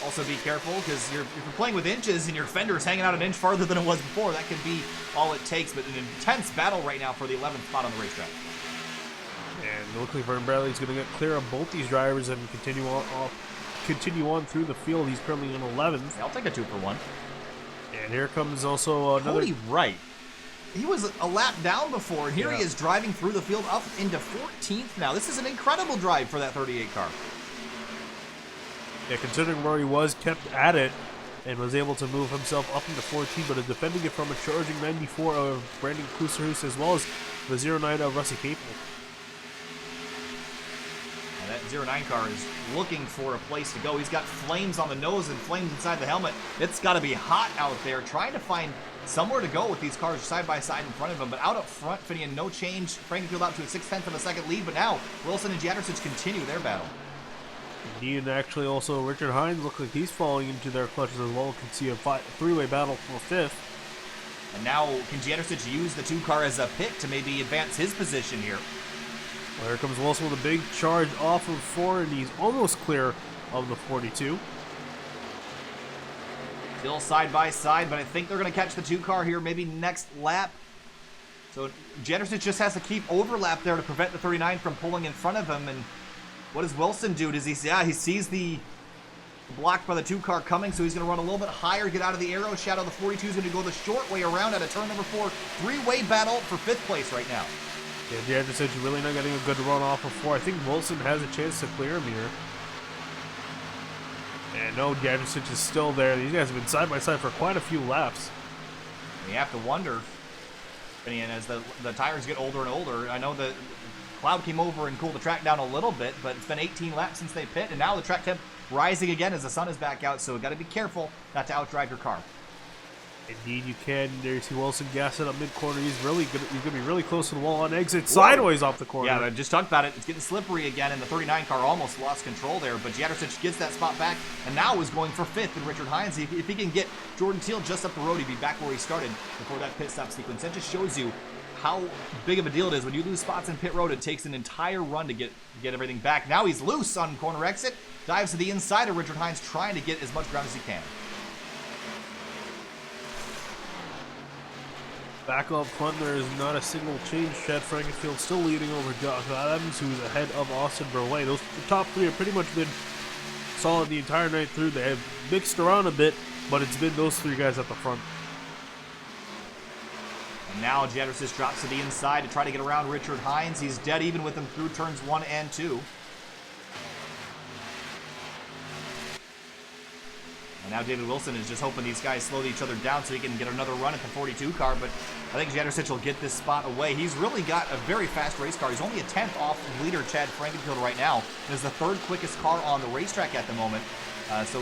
also be careful, because if you're playing with inches and your fender is hanging out an inch farther than it was before, that could be all it takes. But an intense battle right now for the 11th spot on the racetrack. And it looks like Vern Bradley's going to get clear of both these drivers and continue on through the field. He's currently in 11th. Yeah, I'll take a 2 for 1. And here comes also another... Cody Wright. He was a lap down before, and here he is driving through the field up into 14th now. This is an incredible drive for that 38 car. Yeah, considering where he was, kept at it, and was able to move himself up into 14, but is defending it from a charging 94 of Brandon Kluserhus, as well as the 09 of Rusty Capel. That 09 car is looking for a place to go. He's got flames on the nose and flames inside the helmet. It's got to be hot out there, trying to find somewhere to go with these cars side by side in front of him. But out up front, Finian, no change. Frankenfield out to a 6/10 of a second lead, but now Wilson and Jadrosich continue their battle. Indeed, and actually also Richard Hines looks like he's falling into their clutches as well. You can see a three-way battle for 5th. And now can Jadrosich use the 2 car as a pit to maybe advance his position here? Well, here comes Wilson with a big charge off of 4, and he's almost clear of the 42. Still side by side, but I think they're going to catch the 2 car here maybe next lap. So Jadrosich just has to keep overlap there to prevent the 39 from pulling in front of him. And what does Wilson do? Does he sees the block by the 2 car coming, so he's going to run a little bit higher, get out of the arrow shadow. The 42 is going to go the short way around at a turn number 4. 3-way battle for 5th place right now. Yeah, Jadrosich really not getting a good run off of 4. I think Wilson has a chance to clear him here. And no, Jadrosich is still there. These guys have been side by side for quite a few laps. You have to wonder, and as the tires get older and older, I know the cloud came over and cooled the track down a little bit, but it's been 18 laps since they pit, and now the track temp rising again as the sun is back out, so we've got to be careful not to outdrive your car. Indeed, you can. There you see Wilson gassing up mid-corner. He's going to be really close to the wall on exit. Sideways off the corner. Yeah, I just talked about it. It's getting slippery again, and the 39 car almost lost control there, but Jadrosich gets that spot back, and now is going for 5th in Richard Hines. If he can get Jordan Teal just up the road, he'd be back where he started before that pit stop sequence. That just shows you how big of a deal it is. When you lose spots in pit road, it takes an entire run to get everything back. Now he's loose on corner exit, dives to the inside of Richard Hines, trying to get as much ground as he can. Back up front, there is not a single change. Chad Frankenfield still leading over Josh Adams, who's ahead of Austin Burway. Those top 3 have pretty much been solid the entire night through. They have mixed around a bit, but it's been those 3 guys at the front. And now Jadrosich drops to the inside to try to get around Richard Hines. He's dead even with him through turns 1 and 2. And now David Wilson is just hoping these guys slow each other down so he can get another run at the 42 car, but I think Jadrosich will get this spot away. He's really got a very fast race car. He's only a 10th off leader Chad Frankenfield right now. It is the 3rd quickest car on the racetrack at the moment. So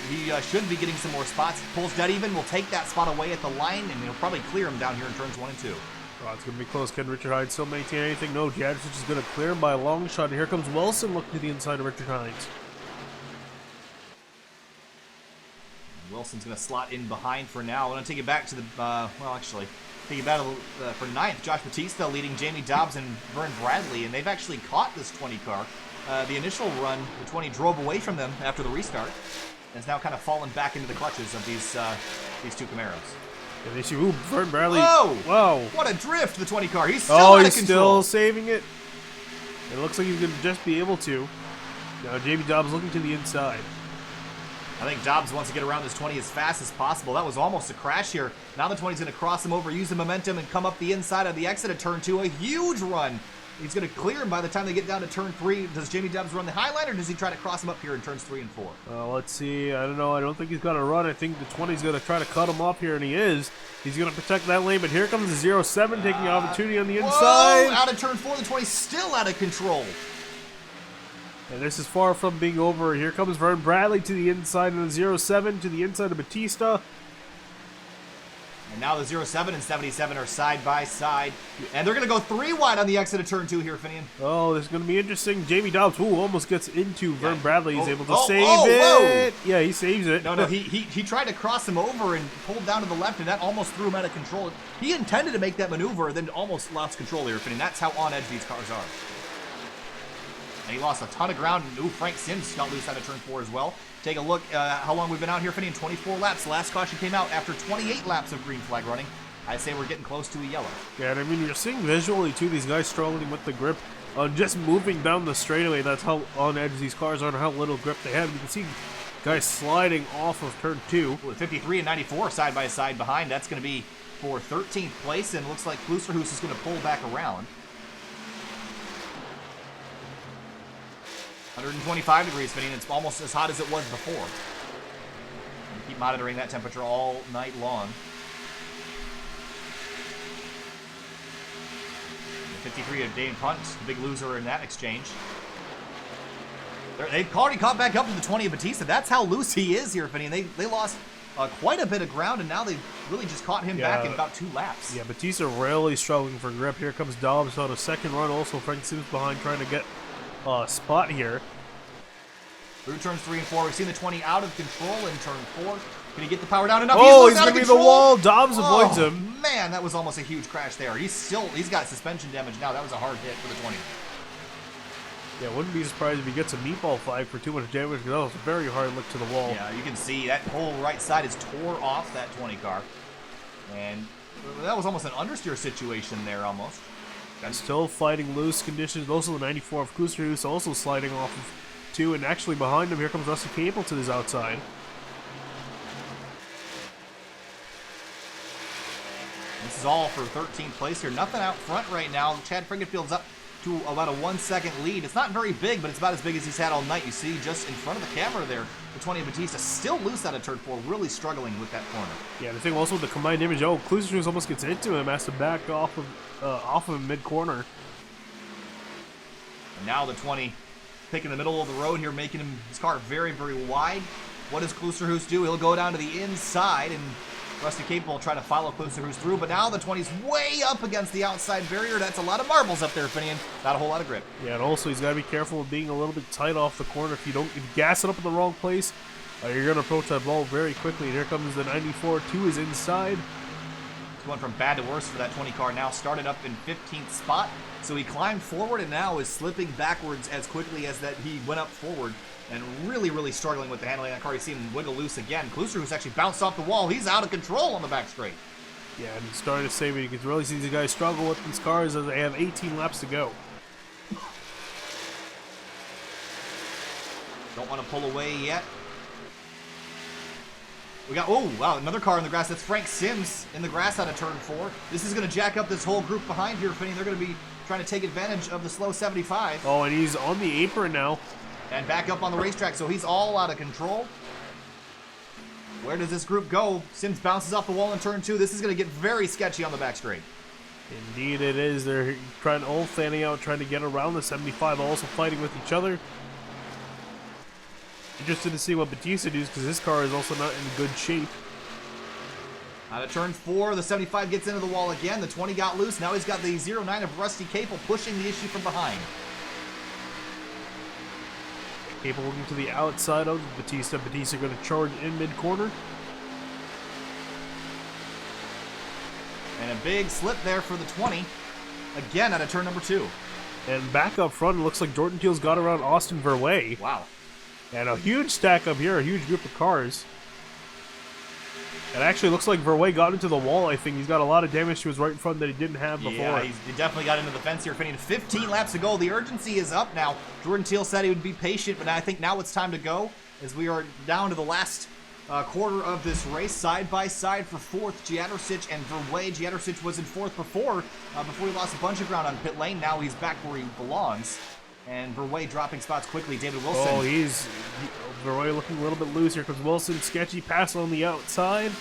he should be getting some more spots. Pulls dead even, will take that spot away at the line, and he'll probably clear him down here in turns 1 and 2. Oh, it's going to be close. Can Richard Hines still maintain anything? No, Jadrosich is going to clear him by a long shot. And here comes Wilson looking to the inside of Richard Hines. Wilson's going to slot in behind for now. I'm going to take it back to the, take it back for 9th. Josh Batista leading Jamie Dobbs and Vern Bradley, and they've actually caught this 20 car. The initial run, the 20 drove away from them after the restart, and has now kind of fallen back into the clutches of these 2 Camaros. And they see, ooh, Vern Bradley. Whoa! Wow. What a drift, the 20 car. He's still out of control. Still saving it. It looks like he's going to just be able to. Now Jamie Dobbs looking to the inside. I think Dobbs wants to get around this 20 as fast as possible. That was almost a crash here. Now the 20's going to cross him over, use the momentum, and come up the inside of the exit of turn 2. A huge run. He's going to clear him by the time they get down to turn 3. Does Jamie Dobbs run the high line, or does he try to cross him up here in turns 3 and 4? Let's see. I don't know. I don't think he's going to run. I think the 20's going to try to cut him off here, and he is. He's going to protect that lane, but here comes the 07 taking the opportunity on the inside. Whoa! Out of turn 4, the 20's still out of control. And this is far from being over. Here comes Vern Bradley to the inside of the 07 to the inside of Batista. And now the 07 and 77 are side by side. And they're going to go 3 wide on the exit of turn 2 here, Finian. Oh, this is going to be interesting. Jamie Dobbs, almost gets into Vern Bradley. He's able to save Whoa. it. Yeah, he saves it. No, he tried to cross him over and pulled down to the left, and that almost threw him out of control. He intended to make that maneuver, then almost lost control here, Finian. That's how on edge these cars are. And he lost a ton of ground. And, Frank Sims got loose out of turn 4 as well. Take a look how long we've been out here, Finian. 24 laps. The last caution came out after 28 laps of green flag running. I say we're getting close to a yellow. Yeah, and I mean, you're seeing visually, too, these guys struggling with the grip. Just moving down the straightaway, that's how on edge these cars are and how little grip they have. You can see guys sliding off of turn 2. With 53 and 94 side by side behind, that's going to be for 13th place, and it looks like Klusterhuis is going to pull back around. 125 degrees, Finian. It's almost as hot as it was before. And keep monitoring that temperature all night long. The 53 of Dane Punt, the big loser in that exchange. They've already caught back up to the 20 of Batista. That's how loose he is here, Finian. They lost quite a bit of ground, and now they've really just caught him back in about 2 laps. Yeah, Batista really struggling for grip. Here comes Dobbs on a second run. Also, Frank Sims behind trying to get spot here. Through turns 3 and 4, we've seen the 20 out of control in turn 4. Can he get the power down enough? Oh, he's going to be the wall. Dobbs avoids him. Man, that was almost a huge crash there. He's got suspension damage now. That was a hard hit for the 20. Yeah, wouldn't be surprised if he gets a meatball flag for too much damage, because that was a very hard look to the wall. Yeah, you can see that whole right side is tore off that 20 car. And that was almost an understeer situation there almost. And still fighting loose conditions. Also the 94 of Klusterhuis also sliding off of 2, and actually behind him, here comes Rusty Cable to his outside. This is all for 13th place here. Nothing out front right now. Chad Frankenfield's up to about a 1-second lead. It's not very big, but it's about as big as he's had all night. You see just in front of the camera there, the 20 of Batista still loose out of turn 4, really struggling with that corner. Yeah, the thing also with the combined image, Klusterhuis almost gets into him, has to back off of him mid-corner. And now the 20 picking the middle of the road here, making his car very, very wide. What does Klusterhuis do? He'll go down to the inside, and Rusty Capable will try to follow Klusterhuis through, but now the 20's way up against the outside barrier. That's a lot of marbles up there, Finian. Not a whole lot of grip. Yeah, and also he's got to be careful of being a little bit tight off the corner. If you gas it up in the wrong place, you're going to approach that ball very quickly. And here comes the 94 to his inside. It's going from bad to worse for that 20 car now. Started up in 15th spot. So he climbed forward and now is slipping backwards as quickly as that he went up forward, and really, really struggling with the handling of that car. You see him wiggle loose again. Klusterhuis actually bounced off the wall. He's out of control on the back straight. Yeah, and he's starting to say, but you can really see these guys struggle with these cars as they have 18 laps to go. Don't want to pull away yet. We got, oh, wow, another car in the grass. That's Frank Sims in the grass out of turn 4. This is going to jack up this whole group behind here, Finney. They're going to be trying to take advantage of the slow 75. Oh, and he's on the apron now. And back up on the racetrack, so he's all out of control. Where does this group go? Sims bounces off the wall in turn 2. This is going to get very sketchy on the back straight. Indeed it is. They're trying all fanning out, trying to get around the 75, also fighting with each other. Interested to see what Batista does, because his car is also not in good shape. Out of turn 4, the 75 gets into the wall again. The 20 got loose. Now he's got the 09 of Rusty Capel pushing the issue from behind. Capel looking to the outside of Batista. Batista going to charge in mid-corner. And a big slip there for the 20. Again out of turn number 2. And back up front, it looks like Jordan Teal's got around Austin Verway. Wow. And a huge stack up here, a huge group of cars. It actually looks like Verway got into the wall, I think. He's got a lot of damage to his right front that he didn't have before. Yeah, he definitely got into the fence here, finishing 15 laps to go. The urgency is up now. Jordan Teal said he would be patient, but I think now it's time to go, as we are down to the last quarter of this race. Side by side for 4th, Jadrosic and Verway. Jadrosic was in 4th before he lost a bunch of ground on pit lane. Now he's back where he belongs. And Verway dropping spots quickly. David Wilson. Oh, Verway looking a little bit loose here because Wilson, sketchy pass on the outside.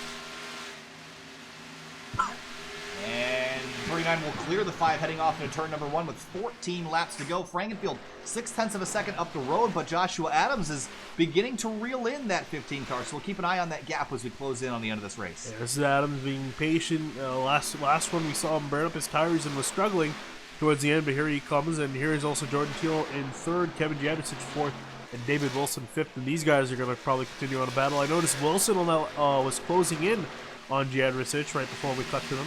And pretty 39 will clear the 5 heading off into turn number 1 with 14 laps to go. Frankenfield 0.6 of a second up the road, but Joshua Adams is beginning to reel in that 15 car, so we'll keep an eye on that gap as we close in on the end of this race. Yeah, this is Adams being patient. Last one we saw him burn up his tires and was struggling towards the end, but here he comes, and here is also Jordan Teal in 3rd, Kevin Jadricic 4th, and David Wilson 5th, and these guys are going to probably continue on a battle. I noticed Wilson was closing in on Jadricic right before we cut to them.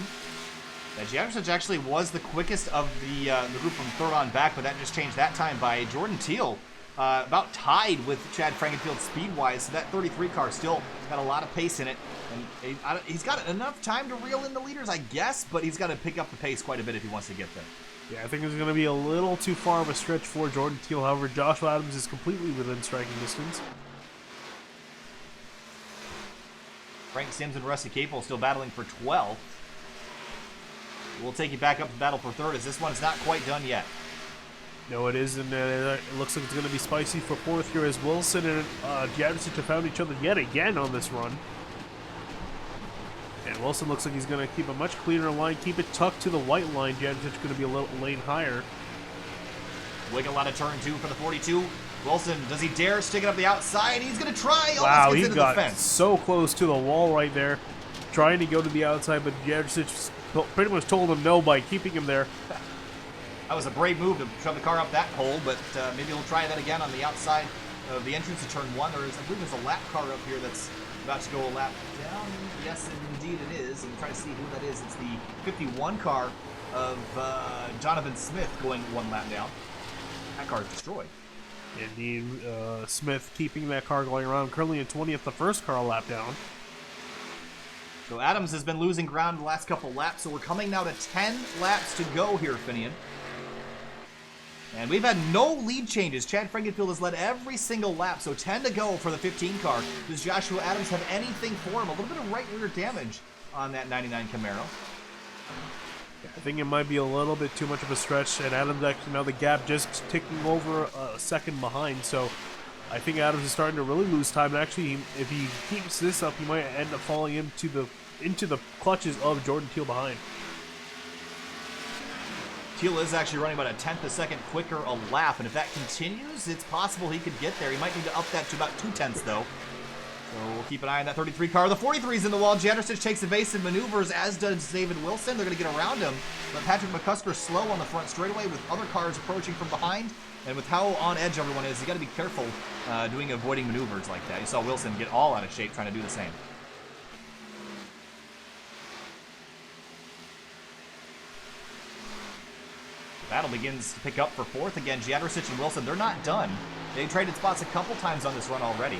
Yeah, Jadricic actually was the quickest of the group from 3rd on back, but that just changed that time by Jordan Teal. About tied with Chad Frankenfield speed-wise, so that 33 car still got a lot of pace in it. And he's got enough time to reel in the leaders, I guess, but he's got to pick up the pace quite a bit if he wants to get there. Yeah, I think it's going to be a little too far of a stretch for Jordan Teal. However, Joshua Adams is completely within striking distance. Frank Sims and Rusty Capel still battling for 12th. We'll take you back up to battle for 3rd, as this one's not quite done yet. No, it isn't. It looks like it's going to be spicy for 4th here as Wilson and Jadricic have found each other yet again on this run. And Wilson looks like he's going to keep a much cleaner line, keep it tucked to the white line. Jadricic's going to be a little lane higher. Wiggle out of turn 2 for the 42. Wilson, does he dare stick it up the outside? He's going to try. Wow, he got so close to the wall right there, trying to go to the outside, but Jadricic pretty much told him no by keeping him there. That was a brave move to shove the car up that hole, but maybe he'll try that again on the outside of the entrance to turn 1. I believe there's a lap car up here that's about to go a lap down. Yes, indeed it is. And try to see who that is. It's the 51 car of Jonathan Smith going 1 lap down. That car is destroyed. Indeed, Smith keeping that car going around. Currently in 20th, the first car a lap down. So Adams has been losing ground the last couple laps, so we're coming now to 10 laps to go here, Finian. And we've had no lead changes. Chad Frankenfield has led every single lap, so 10 to go for the 15 car. Does Joshua Adams have anything for him? A little bit of right rear damage on that 99 Camaro. I think it might be a little bit too much of a stretch, and Adams actually now the gap just ticking over a second behind, so I think Adams is starting to really lose time. And actually, if he keeps this up, he might end up falling into the clutches of Jordan Teal behind. Teal is actually running about a 1/10 of a second quicker a lap, and if that continues, it's possible he could get there. He might need to up that to about 2/10 though. So we'll keep an eye on that 33 car. The 43's in the wall. Jadricic takes evasive maneuvers, as does David Wilson. They're going to get around him, but Patrick McCusker's slow on the front straightaway with other cars approaching from behind. And with how on edge everyone is, you got to be careful avoiding maneuvers like that. You saw Wilson get all out of shape trying to do the same. The battle begins to pick up for 4th again. Jadricic and Wilson, they're not done. They traded spots a couple times on this run already.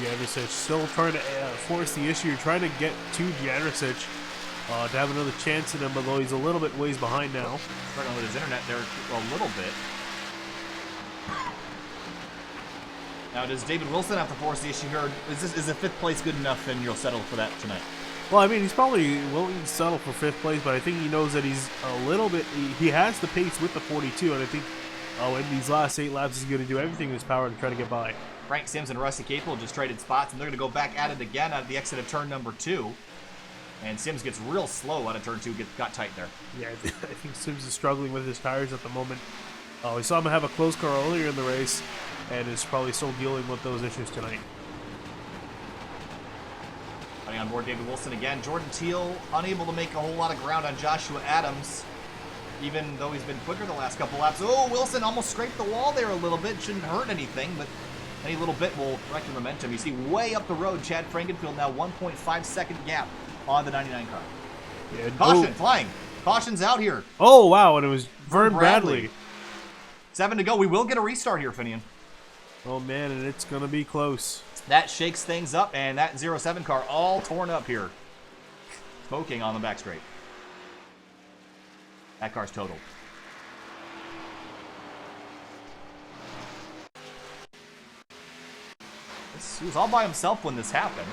Yeah, Jadricic still trying to force the issue, trying to get to Jadricic to have another chance in him, although he's a little bit ways behind now. Struggling with his internet there a little bit. Now, does David Wilson have to force the issue here? Is a 5th place good enough and you'll settle for that tonight? Well, I mean, he's probably willing to settle for 5th place, but I think he knows that he's a little bit, he has the pace with the 42, and I think in these last 8 laps he's going to do everything in his power to try to get by. Frank Sims and Rusty Capel just traded spots, and they're going to go back at it again at the exit of turn number 2. And Sims gets real slow out of turn 2, got tight there. Yeah, I think Sims is struggling with his tires at the moment. We saw him have a close car earlier in the race, and is probably still dealing with those issues tonight. Running on board David Wilson again. Jordan Teal unable to make a whole lot of ground on Joshua Adams, even though he's been quicker the last couple laps. Oh, Wilson almost scraped the wall there a little bit. Shouldn't hurt anything, but any little bit will wreck the momentum. You see way up the road, Chad Frankenfield now 1.5 second gap on the 99 car. Yeah, Caution, flying. Caution's out here. Oh, wow, and it was Vern Bradley. 7 to go. We will get a restart here, Finian. Oh, man, and it's going to be close. That shakes things up, and that 07 car all torn up here. Smoking on the back straight. That car's totaled. He was all by himself when this happened.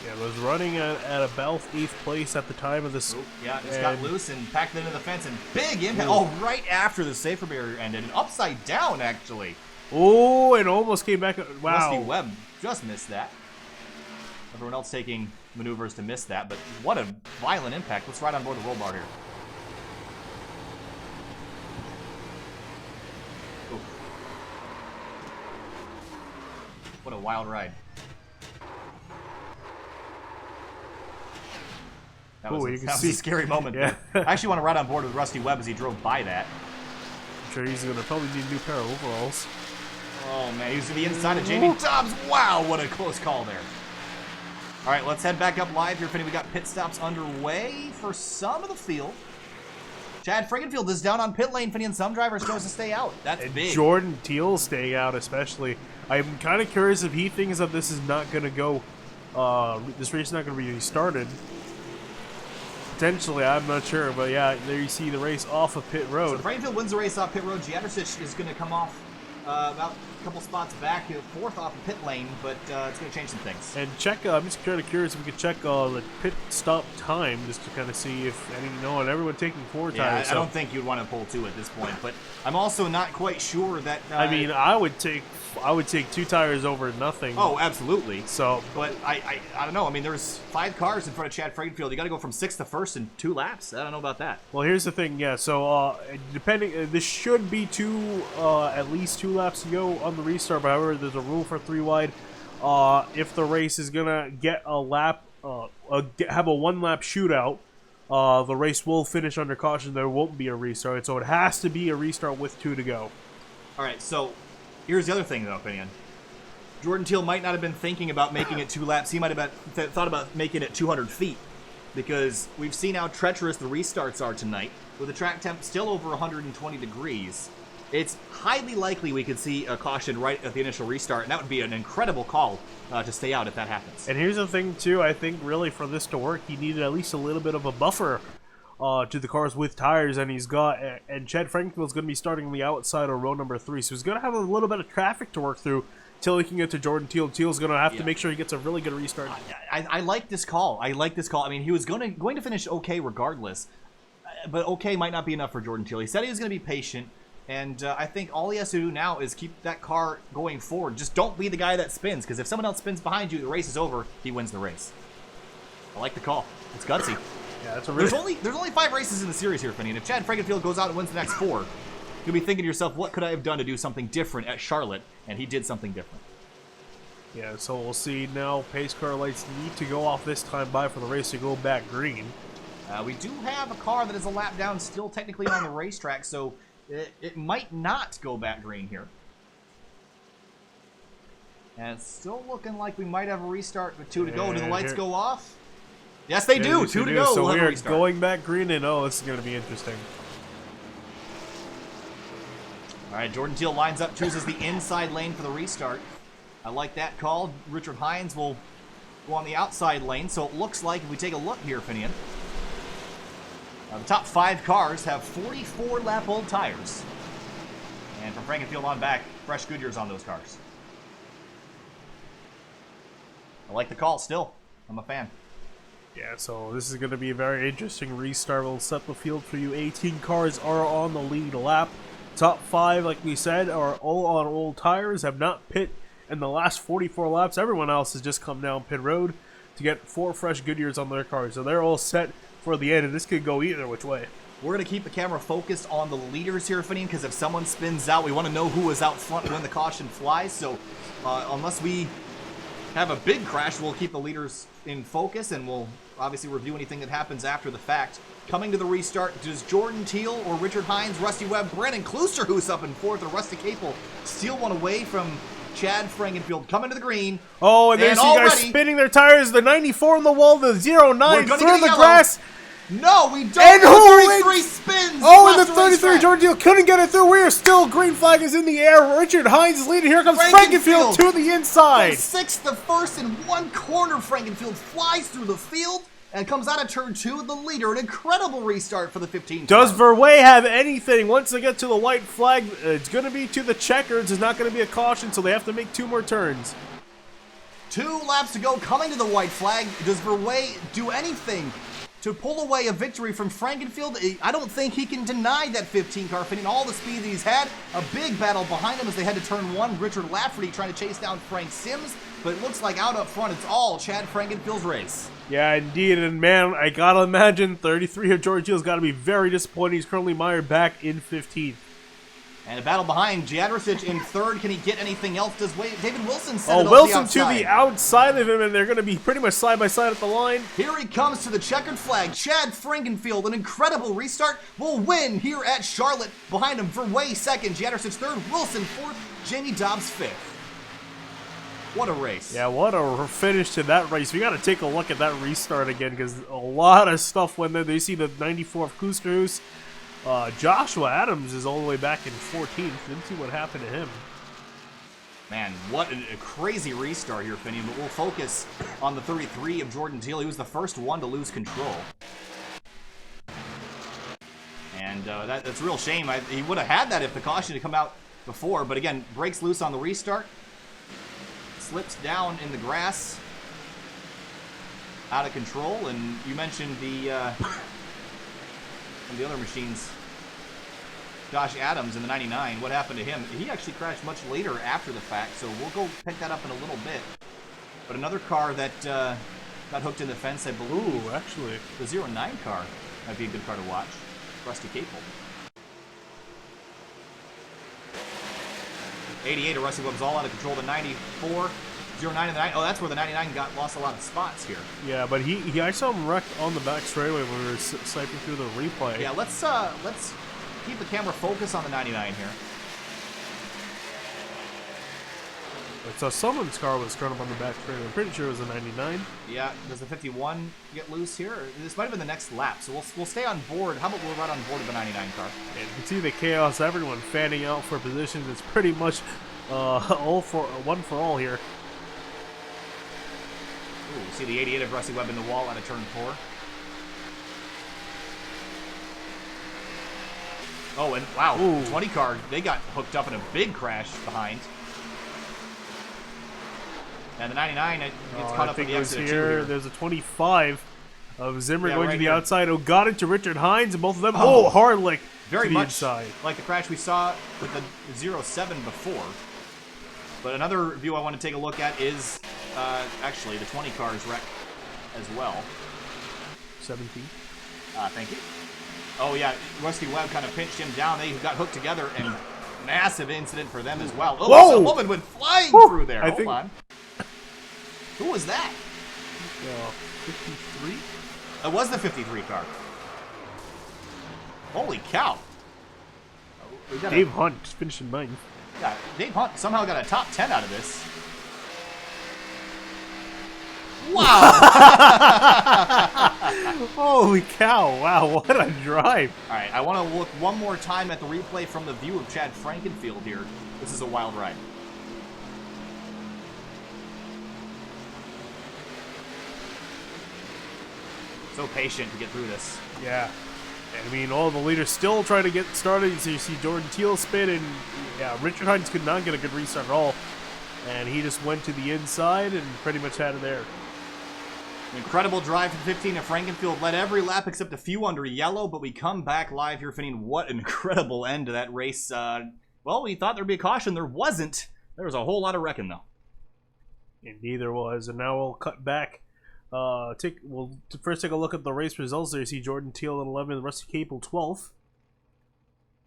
Yeah, was running at about 8th place at the time of this. Oh, yeah, just got loose and packed into the fence, and big impact. Oh, right after the safer barrier ended, and upside down actually. Oh, it almost came back. Wow. Rusty Webb just missed that. Everyone else taking maneuvers to miss that, but what a violent impact. Let's ride on board the roll bar here. Oof. What a wild ride. That was, that was a scary moment. Yeah. I actually want to ride on board with Rusty Webb as he drove by that. I'm sure he's going to probably need a new pair of overalls. Oh, man, he was to the inside of Jamie Dobbs. Wow, what a close call there. All right, let's head back up live here, Finney. We got pit stops underway for some of the field. Chad Frankenfield is down on pit lane, Finney, and some drivers chose to stay out. That's big. Jordan Teal staying out especially. I'm kind of curious if he thinks that this is not going to go, this race is not going to be restarted. Potentially, I'm not sure, but yeah, there you see the race off of pit road. So Frankenfield wins the race off pit road. Jadricic is going to come off about a couple spots back, fourth off the pit lane, but it's going to change some things. And check, I'm just kind of curious if we could check the pit stop time just to kind of see if and everyone taking 4 tires. I don't think you'd want to pull 2 at this point, but I'm also not quite sure that. I mean, I would take 2 tires over nothing. Oh, absolutely. So, but I don't know. I mean, there's 5 cars in front of Chad Frankenfield. You got to go from 6th to 1st in 2 laps. I don't know about that. Well, here's the thing. Yeah, so depending, this should be at least 2 laps to go on the restart. But however, there's a rule for 3 wide. If the race is gonna get a lap, have a 1 lap shootout, the race will finish under caution. There won't be a restart, so it has to be a restart with 2 to go. All right. So here's the other thing, though, opinion. Jordan Teal might not have been thinking about making it 2 laps. He might have thought about making it 200 feet, because we've seen how treacherous the restarts are tonight. With the track temp still over 120 degrees, it's highly likely we could see a caution right at the initial restart, and that would be an incredible call to stay out if that happens. And here's the thing, too. I think really for this to work, he needed at least a little bit of a buffer to the cars with tires, and and Chad Frankfield's going to be starting on the outside of row number 3, so he's going to have a little bit of traffic to work through till he can get to Jordan Teal. Teal's going to have to make sure he gets a really good restart. I like this call. I like this call. I mean, he was going to finish okay regardless, but okay might not be enough for Jordan Teal. He said he was going to be patient, and I think all he has to do now is keep that car going forward. Just don't be the guy that spins, because if someone else spins behind you, the race is over. He wins the race. I like the call. It's gutsy. Yeah, that's a really... There's only 5 races in the series here, Finney, and if Chad Frankenfield goes out and wins the next 4, you'll be thinking to yourself, what could I have done to do something different at Charlotte? And he did something different. Yeah, so we'll see now. Pace car lights need to go off this time by for the race to go back green. We do have a car that is a lap down, still technically on the racetrack, so it might not go back green here. And it's still looking like we might have a restart with 2 to go. Do the lights go off? Yes, they do. 2 to go. So we are going back green, and oh, this is going to be interesting. All right, Jordan Teal lines up, chooses the inside lane for the restart. I like that call. Richard Hines will go on the outside lane, so it looks like, if we take a look here, Finian, the top 5 cars have 44-lap-old tires. And from Frankenfield on back, fresh Goodyears on those cars. I like the call still. I'm a fan. Yeah, so this is going to be a very interesting restart. We'll set the field for you. 18 cars are on the lead lap. Top 5, like we said, are all on old tires, have not pit in the last 44 laps. Everyone else has just come down pit road to get 4 fresh Goodyears on their cars. So they're all set for the end, and this could go either which way. We're going to keep the camera focused on the leaders here, Finian, because if someone spins out, we want to know who is out front when the caution flies. So unless we have a big crash, we'll keep the leaders in focus, and we'll obviously review anything that happens after the fact. Coming to the restart, does Jordan Teal or Richard Hines, Rusty Webb, Brandon Klooster, who's up in 4th, or Rusty Capel steal one away from Chad Frankenfield? Coming to the green. Oh, and there's you guys spinning their tires. The 94 on the wall, the 09 through the grass. No, we don't. And who 33 spins. Oh, and the 33 Jordan Teal couldn't get it through. We are still, green flag is in the air. Richard Hines is leading. Here comes Frankenfield to the inside. 6th to 1st in one corner. Frankenfield flies through the field and comes out of turn 2 with the leader. An incredible restart for the 15. Does Verwey have anything? Once they get to the white flag, it's going to be to the checkers. It's not going to be a caution, so they have to make 2 more turns. 2 laps to go, coming to the white flag. Does Verwey do anything to pull away a victory from Frankenfield? I don't think he can deny that 15 car, fitting all the speed that he's had. A big battle behind him as they head to turn 1. Richard Lafferty trying to chase down Frank Sims. but it looks like out up front, it's all Chad Frankenfield's race. Yeah, indeed, and man, I gotta imagine 33 of Jordan Teal's gotta be very disappointed. He's currently mired back in 15th. And a battle behind. Jadricic in third. Can he get anything else? Does David Wilson set it Wilson off to the outside of him, and they're going to be pretty much side by side at the line. Here he comes to the checkered flag. Chad Frankenfield, an incredible restart, will win here at Charlotte. Behind him, Verwey second, Jadricic third, Wilson fourth, Jamie Dobbs fifth. What a race. Yeah, what a finish to that race. We got to take a look at that restart again, because a lot of stuff went there. They see the 94th Kusterhoos. Joshua Adams is all the way back in 14th. Didn't see what happened to him. Man, what a crazy restart here, Finian, but we'll focus on the 33 of Jordan Teal. He was the first one to lose control. And that's a real shame. He would have had that if the caution had come out before, but again, breaks loose on the restart. Slips down in the grass. Out of control, and you mentioned from the other machines, Josh Adams in the 99. What happened to him? He actually crashed much later after the fact, so we'll go pick that up in a little bit. But another car that got hooked in the fence, I believe. Ooh, actually. The 09 car might be a good car to watch. Rusty Capel. 88 of Rusty Webb's all out of control. The 94, 09 and the 9. Oh, that's where the 99 lost a lot of spots here. Yeah, but I saw him wrecked on the back straightaway when we were sniping through the replay. Yeah, let's keep the camera focused on the 99 here. So someone's car was turned up on the back straightaway. I'm pretty sure it was a 99. Yeah, does the 51 get loose here? This might have been the next lap, so we'll stay on board. How about we'll run on board of the 99 car? And you can see the chaos, everyone fanning out for positions. It's pretty much one for all here. Ooh, you see the 88 of Rusty Webb in the wall out of turn 4. Oh, and wow, the 20 car, they got hooked up in a big crash behind. And the 99 gets caught up in the exit here. There's a 25 of Zimmer going right to the here. outside. Oh, got into Richard Hines, and both of them, hard lick very to the much inside. Like the crash we saw with the 07 before. But another view I want to take a look at is actually the 20 car's wreck as well. 17. Thank you. Oh yeah, Rusty Webb kind of pinched him down. They got hooked together, and massive incident for them as well. Oh, whoa! A woman went flying through there. Hold on. Who was that? 53? It was the 53 car. Holy cow. Dave Hunt just finished in 9th. Yeah, Dave Hunt somehow got a top 10 out of this. Wow! Holy cow, wow, what a drive. All right, I want to look one more time at the replay from the view of Chad Frankenfield here. This is a wild ride. So patient to get through this. Yeah. I mean, all the leaders still trying to get started. So you see Jordan Teal spin, and yeah, Richard Hines could not get a good restart at all. And he just went to the inside and pretty much had it there. An incredible drive from 15 of Frankenfield. Led every lap except a few under yellow, but we come back live here, Finning. What an incredible end to that race. Well, we thought there'd be a caution. There wasn't. There was a whole lot of wrecking, though. Indeed there was. And now we'll cut back. We'll first take a look at the race results. There you see Jordan Teal in 11th, Rusty Capel 12th.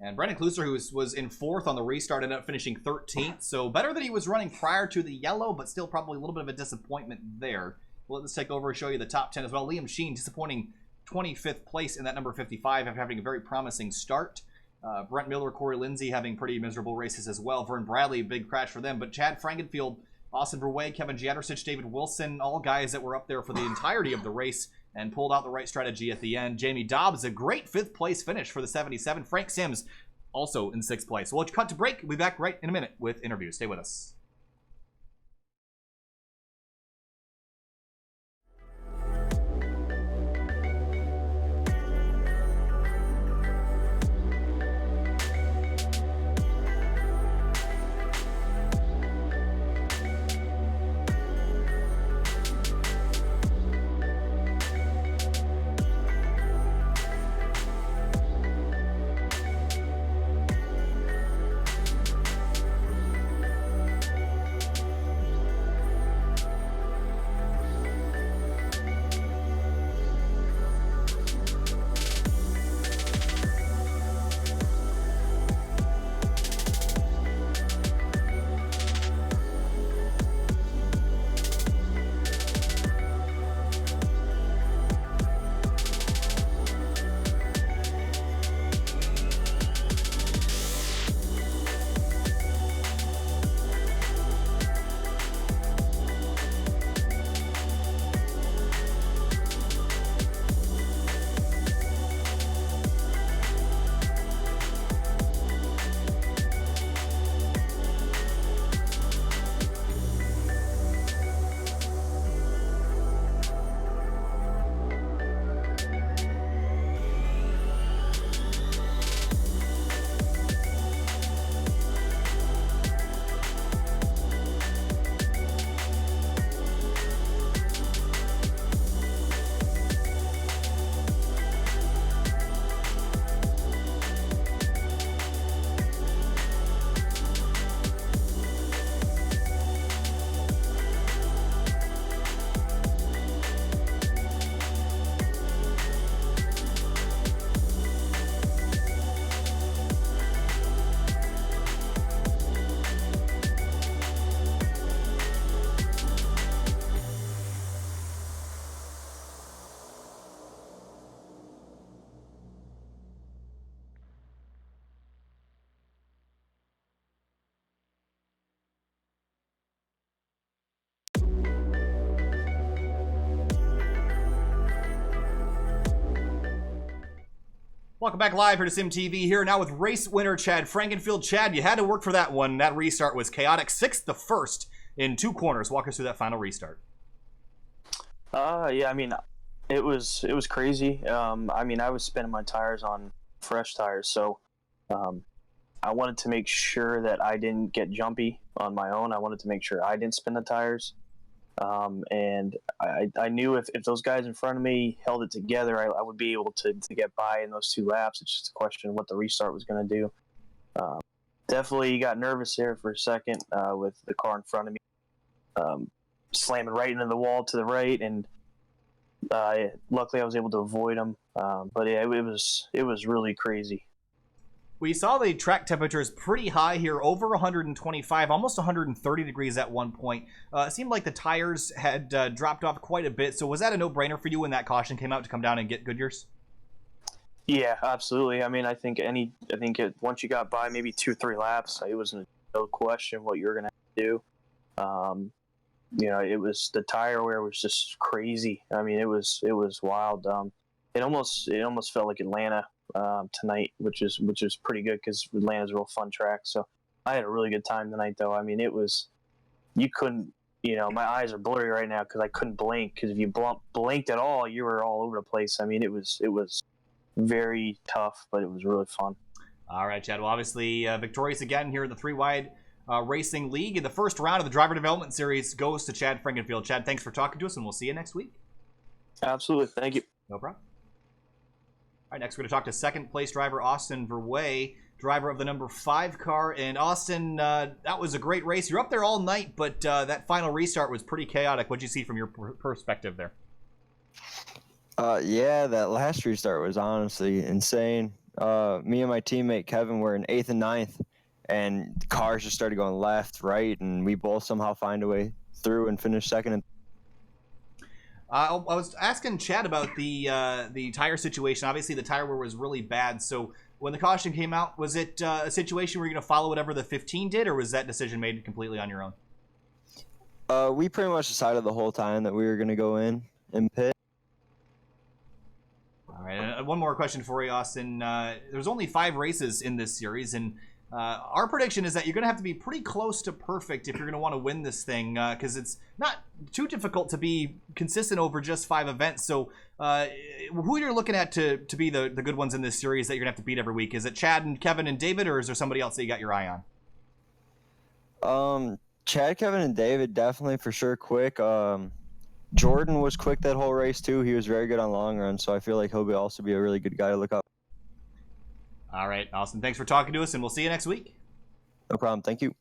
And Brendan Kluser, who was in 4th on the restart, ended up finishing 13th. So better than he was running prior to the yellow, but still probably a little bit of a disappointment there. We'll let this take over and show you the top 10 as well. Liam Sheen, disappointing 25th place in that number 55 after having a very promising start. Brent Miller, Corey Lindsay having pretty miserable races as well. Vern Bradley, big crash for them. But Chad Frankenfield, Austin Verwey, Kevin Jadricic, David Wilson, all guys that were up there for the entirety of the race and pulled out the right strategy at the end. Jamie Dobbs, a great 5th place finish for the 77. Frank Sims, also in 6th place. So we'll cut to break. We'll be back right in a minute with interviews. Stay with us. Welcome back live here to SYM TV here now with race winner Chad Frankenfield. Chad, you had to work for that one. That restart was chaotic. 6th to 1st in 2 corners. Walk us through that final restart. Yeah, I mean, it was crazy. I mean, I was spinning my tires on fresh tires, so I wanted to make sure that I didn't get jumpy on my own. I wanted to make sure I didn't spin the tires. And I knew if those guys in front of me held it together, I would be able to get by in those 2 laps. It's just a question of what the restart was going to do. Definitely got nervous there for a second with the car in front of me slamming right into the wall to the right, and luckily I was able to avoid them. But yeah, it was really crazy. We saw the track temperatures pretty high here, over 125, almost 130 degrees at one point. It seemed like the tires had dropped off quite a bit. So was that a no-brainer for you when that caution came out to come down and get Goodyears? Yeah, absolutely. I mean, I think once you got by maybe 2 or 3 laps, it was no question what you're gonna have to do. You know, it was the tire wear was just crazy. I mean, it was wild. It almost felt like Atlanta tonight, which is pretty good because Atlanta's a real fun track. So I had a really good time tonight, though. I mean, you couldn't, you know, my eyes are blurry right now because I couldn't blink, because if you blinked at all, you were all over the place. I mean, it was very tough, but it was really fun. All right, Chad. Well, obviously victorious again here in the 3Wide Racing League. In the first round of the Driver Development Series goes to Chad Frankenfield. Chad, thanks for talking to us, and we'll see you next week. Absolutely. Thank you. No problem. All right, next we're going to talk to second place driver Austin Verwey, driver of the number 5 car. And Austin, that was a great race. You're up there all night, but that final restart was pretty chaotic. What'd you see from your perspective there? Yeah, that last restart was honestly insane. Me and my teammate Kevin were in 8th and 9th, and the cars just started going left, right, and we both somehow find a way through and finish second and I was asking Chad about the tire situation. Obviously, the tire wear was really bad. So when the caution came out, was it a situation where you're going to follow whatever the 15 did, or was that decision made completely on your own? We pretty much decided the whole time that we were going to go in and pit. All right, and one more question for you, Austin. There's only 5 races in this series, and our prediction is that you're going to have to be pretty close to perfect if you're going to want to win this thing, because it's not too difficult to be consistent over just 5 events. So who you're looking at to be the good ones in this series that you're going to have to beat every week? Is it Chad and Kevin and David, or is there somebody else that you got your eye on? Chad, Kevin, and David definitely for sure quick. Jordan was quick that whole race too. He was very good on long run, so I feel like he'll also be a really good guy to look up. All right, Austin, thanks for talking to us, and we'll see you next week. No problem. Thank you.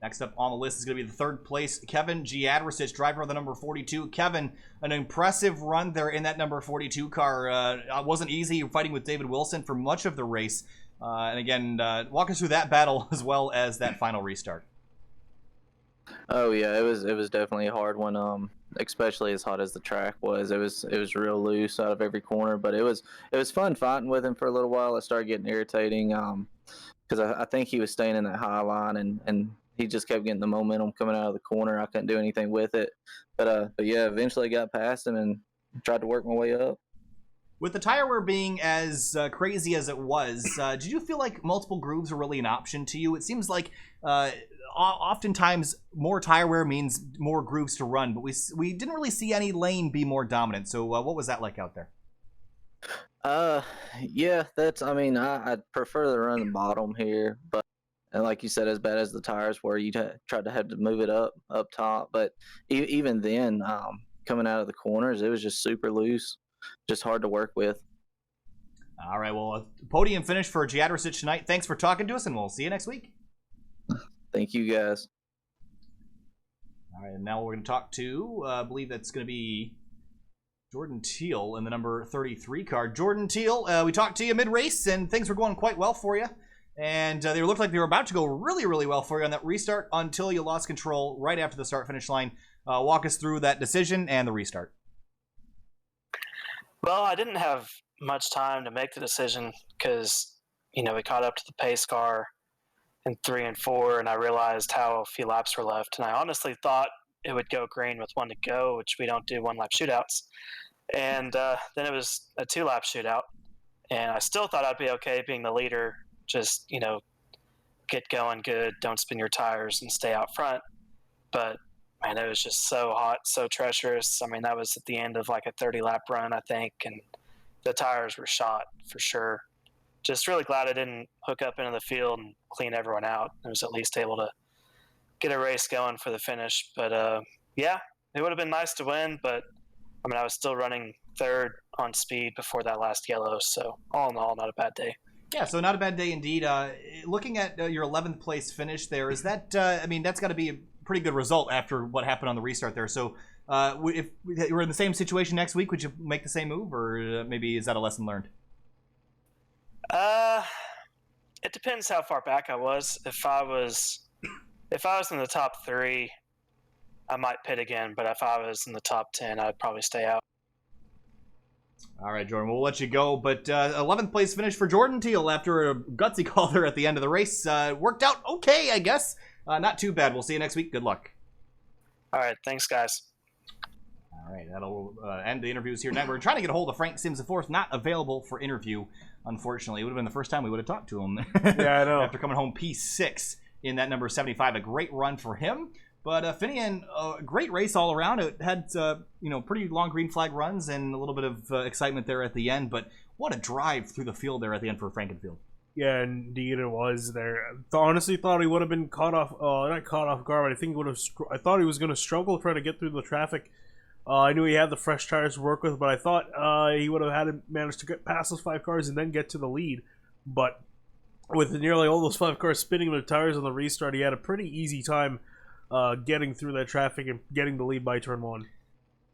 Next up on the list is going to be the 3rd place, Kevin Giadricic, driver of the number 42. Kevin, an impressive run there in that number 42 car. It wasn't easy fighting with David Wilson for much of the race. And again, walk us through that battle as well as that final restart. Oh yeah, it was definitely a hard one. Especially as hot as the track was. It was real loose out of every corner, but it was fun fighting with him for a little while. It started getting irritating because I think he was staying in that high line, and he just kept getting the momentum coming out of the corner. I couldn't do anything with it, but yeah, eventually I got past him and tried to work my way up. With the tire wear being as crazy as it was, did you feel like multiple grooves were really an option to you? It seems like oftentimes more tire wear means more grooves to run, but we didn't really see any lane be more dominant. So what was that like out there? Yeah, I mean, I prefer to run the bottom here, but and like you said, as bad as the tires were, you tried to have to move it up top, but even then, coming out of the corners, it was just super loose. Just hard to work with. All right, well, a podium finish for Giadricic tonight. Thanks for talking to us, and we'll see you next week. Thank you, guys. All right, and now we're going to talk to, I believe that's going to be Jordan Teal in the number 33 car. Jordan Teal, we talked to you mid-race, and things were going quite well for you. And they looked like they were about to go really, really well for you on that restart until you lost control right after the start-finish line. Walk us through that decision and the restart. Well, I didn't have much time to make the decision because, we caught up to the pace car in 3 and 4, and I realized how few laps were left. And I honestly thought it would go green with 1 to go, which we don't do 1-lap shootouts. And then it was a 2-lap shootout. and I still thought I'd be okay being the leader. Just get going good, don't spin your tires, and stay out front. But man, it was just so hot, so treacherous. I mean, that was at the end of like a 30-lap run, I think, and the tires were shot for sure. Just really glad I didn't hook up into the field and clean everyone out. I was at least able to get a race going for the finish. But yeah, it would have been nice to win, but I mean, I was still running third on speed before that last yellow. So all in all, not a bad day. Yeah, so not a bad day indeed. Looking at your 11th place finish there, is that, I mean, that's got to be a pretty good result after what happened on the restart there. So if you were in the same situation next week, would you make the same move, or maybe is that a lesson learned? It depends how far back I was. If I was in the top 3, I might pit again, but if I was in the top 10, I'd probably stay out. All right, Jordan, we'll let you go. But 11th place finish for Jordan Teal after a gutsy call there at the end of the race. Worked out okay, I guess. Not too bad. We'll see you next week. Good luck. All right, thanks, guys. All right, that'll end the interviews here. Now we're trying to get a hold of Frank Sims IV, not available for interview, unfortunately. It would have been the first time we would have talked to him. Yeah, I know. After coming home P6 in that number 75, a great run for him. But Finian, great race all around. It had pretty long green flag runs and a little bit of excitement there at the end. But what a drive through the field there at the end for Frankenfield. Yeah, indeed it was there. Honestly, thought he would have been caught off, not caught off guard, but I think he would have. I thought he was going to struggle trying to get through the traffic. I knew he had the fresh tires to work with, but I thought he would have had to manage to get past those 5 cars and then get to the lead. But with nearly all those 5 cars spinning their tires on the restart, he had a pretty easy time getting through that traffic and getting the lead by turn 1.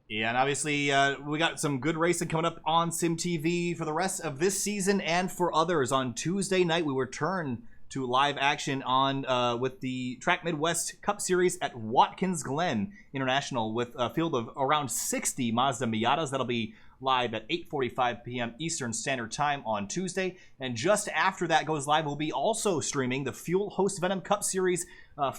Yeah, and obviously we got some good racing coming up on SYM TV for the rest of this season and for others. On Tuesday night, we return to live action on with the Track Midwest Cup Series at Watkins Glen International with a field of around 60 Mazda Miatas. That'll be live at 8:45 p.m. Eastern Standard Time on Tuesday. And just after that goes live, we'll be also streaming the Fuel Host Venom Cup Series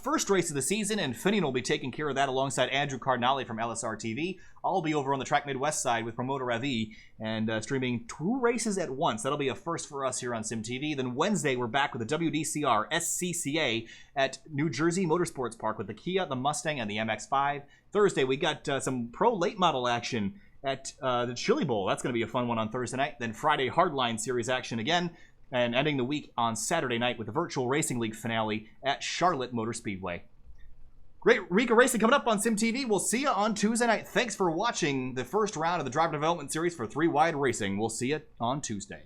first race of the season, and Finian will be taking care of that alongside Andrew Cardinale from LSR TV. I'll be over on the Track Midwest side with Promoter Ravi and streaming 2 races at once. That'll be a first for us here on SYM TV. Then Wednesday, we're back with the WDCR SCCA at New Jersey Motorsports Park with the Kia, the Mustang, and the MX-5. Thursday, we got some pro late model action at the Chili Bowl. That's going to be a fun one on Thursday night. Then Friday, Hardline Series action again. And ending the week on Saturday night with the Virtual Racing League finale at Charlotte Motor Speedway. Great week of racing coming up on SYM TV. We'll see you on Tuesday night. Thanks for watching the first round of the Driver Development Series for 3WideRacing. We'll see you on Tuesday.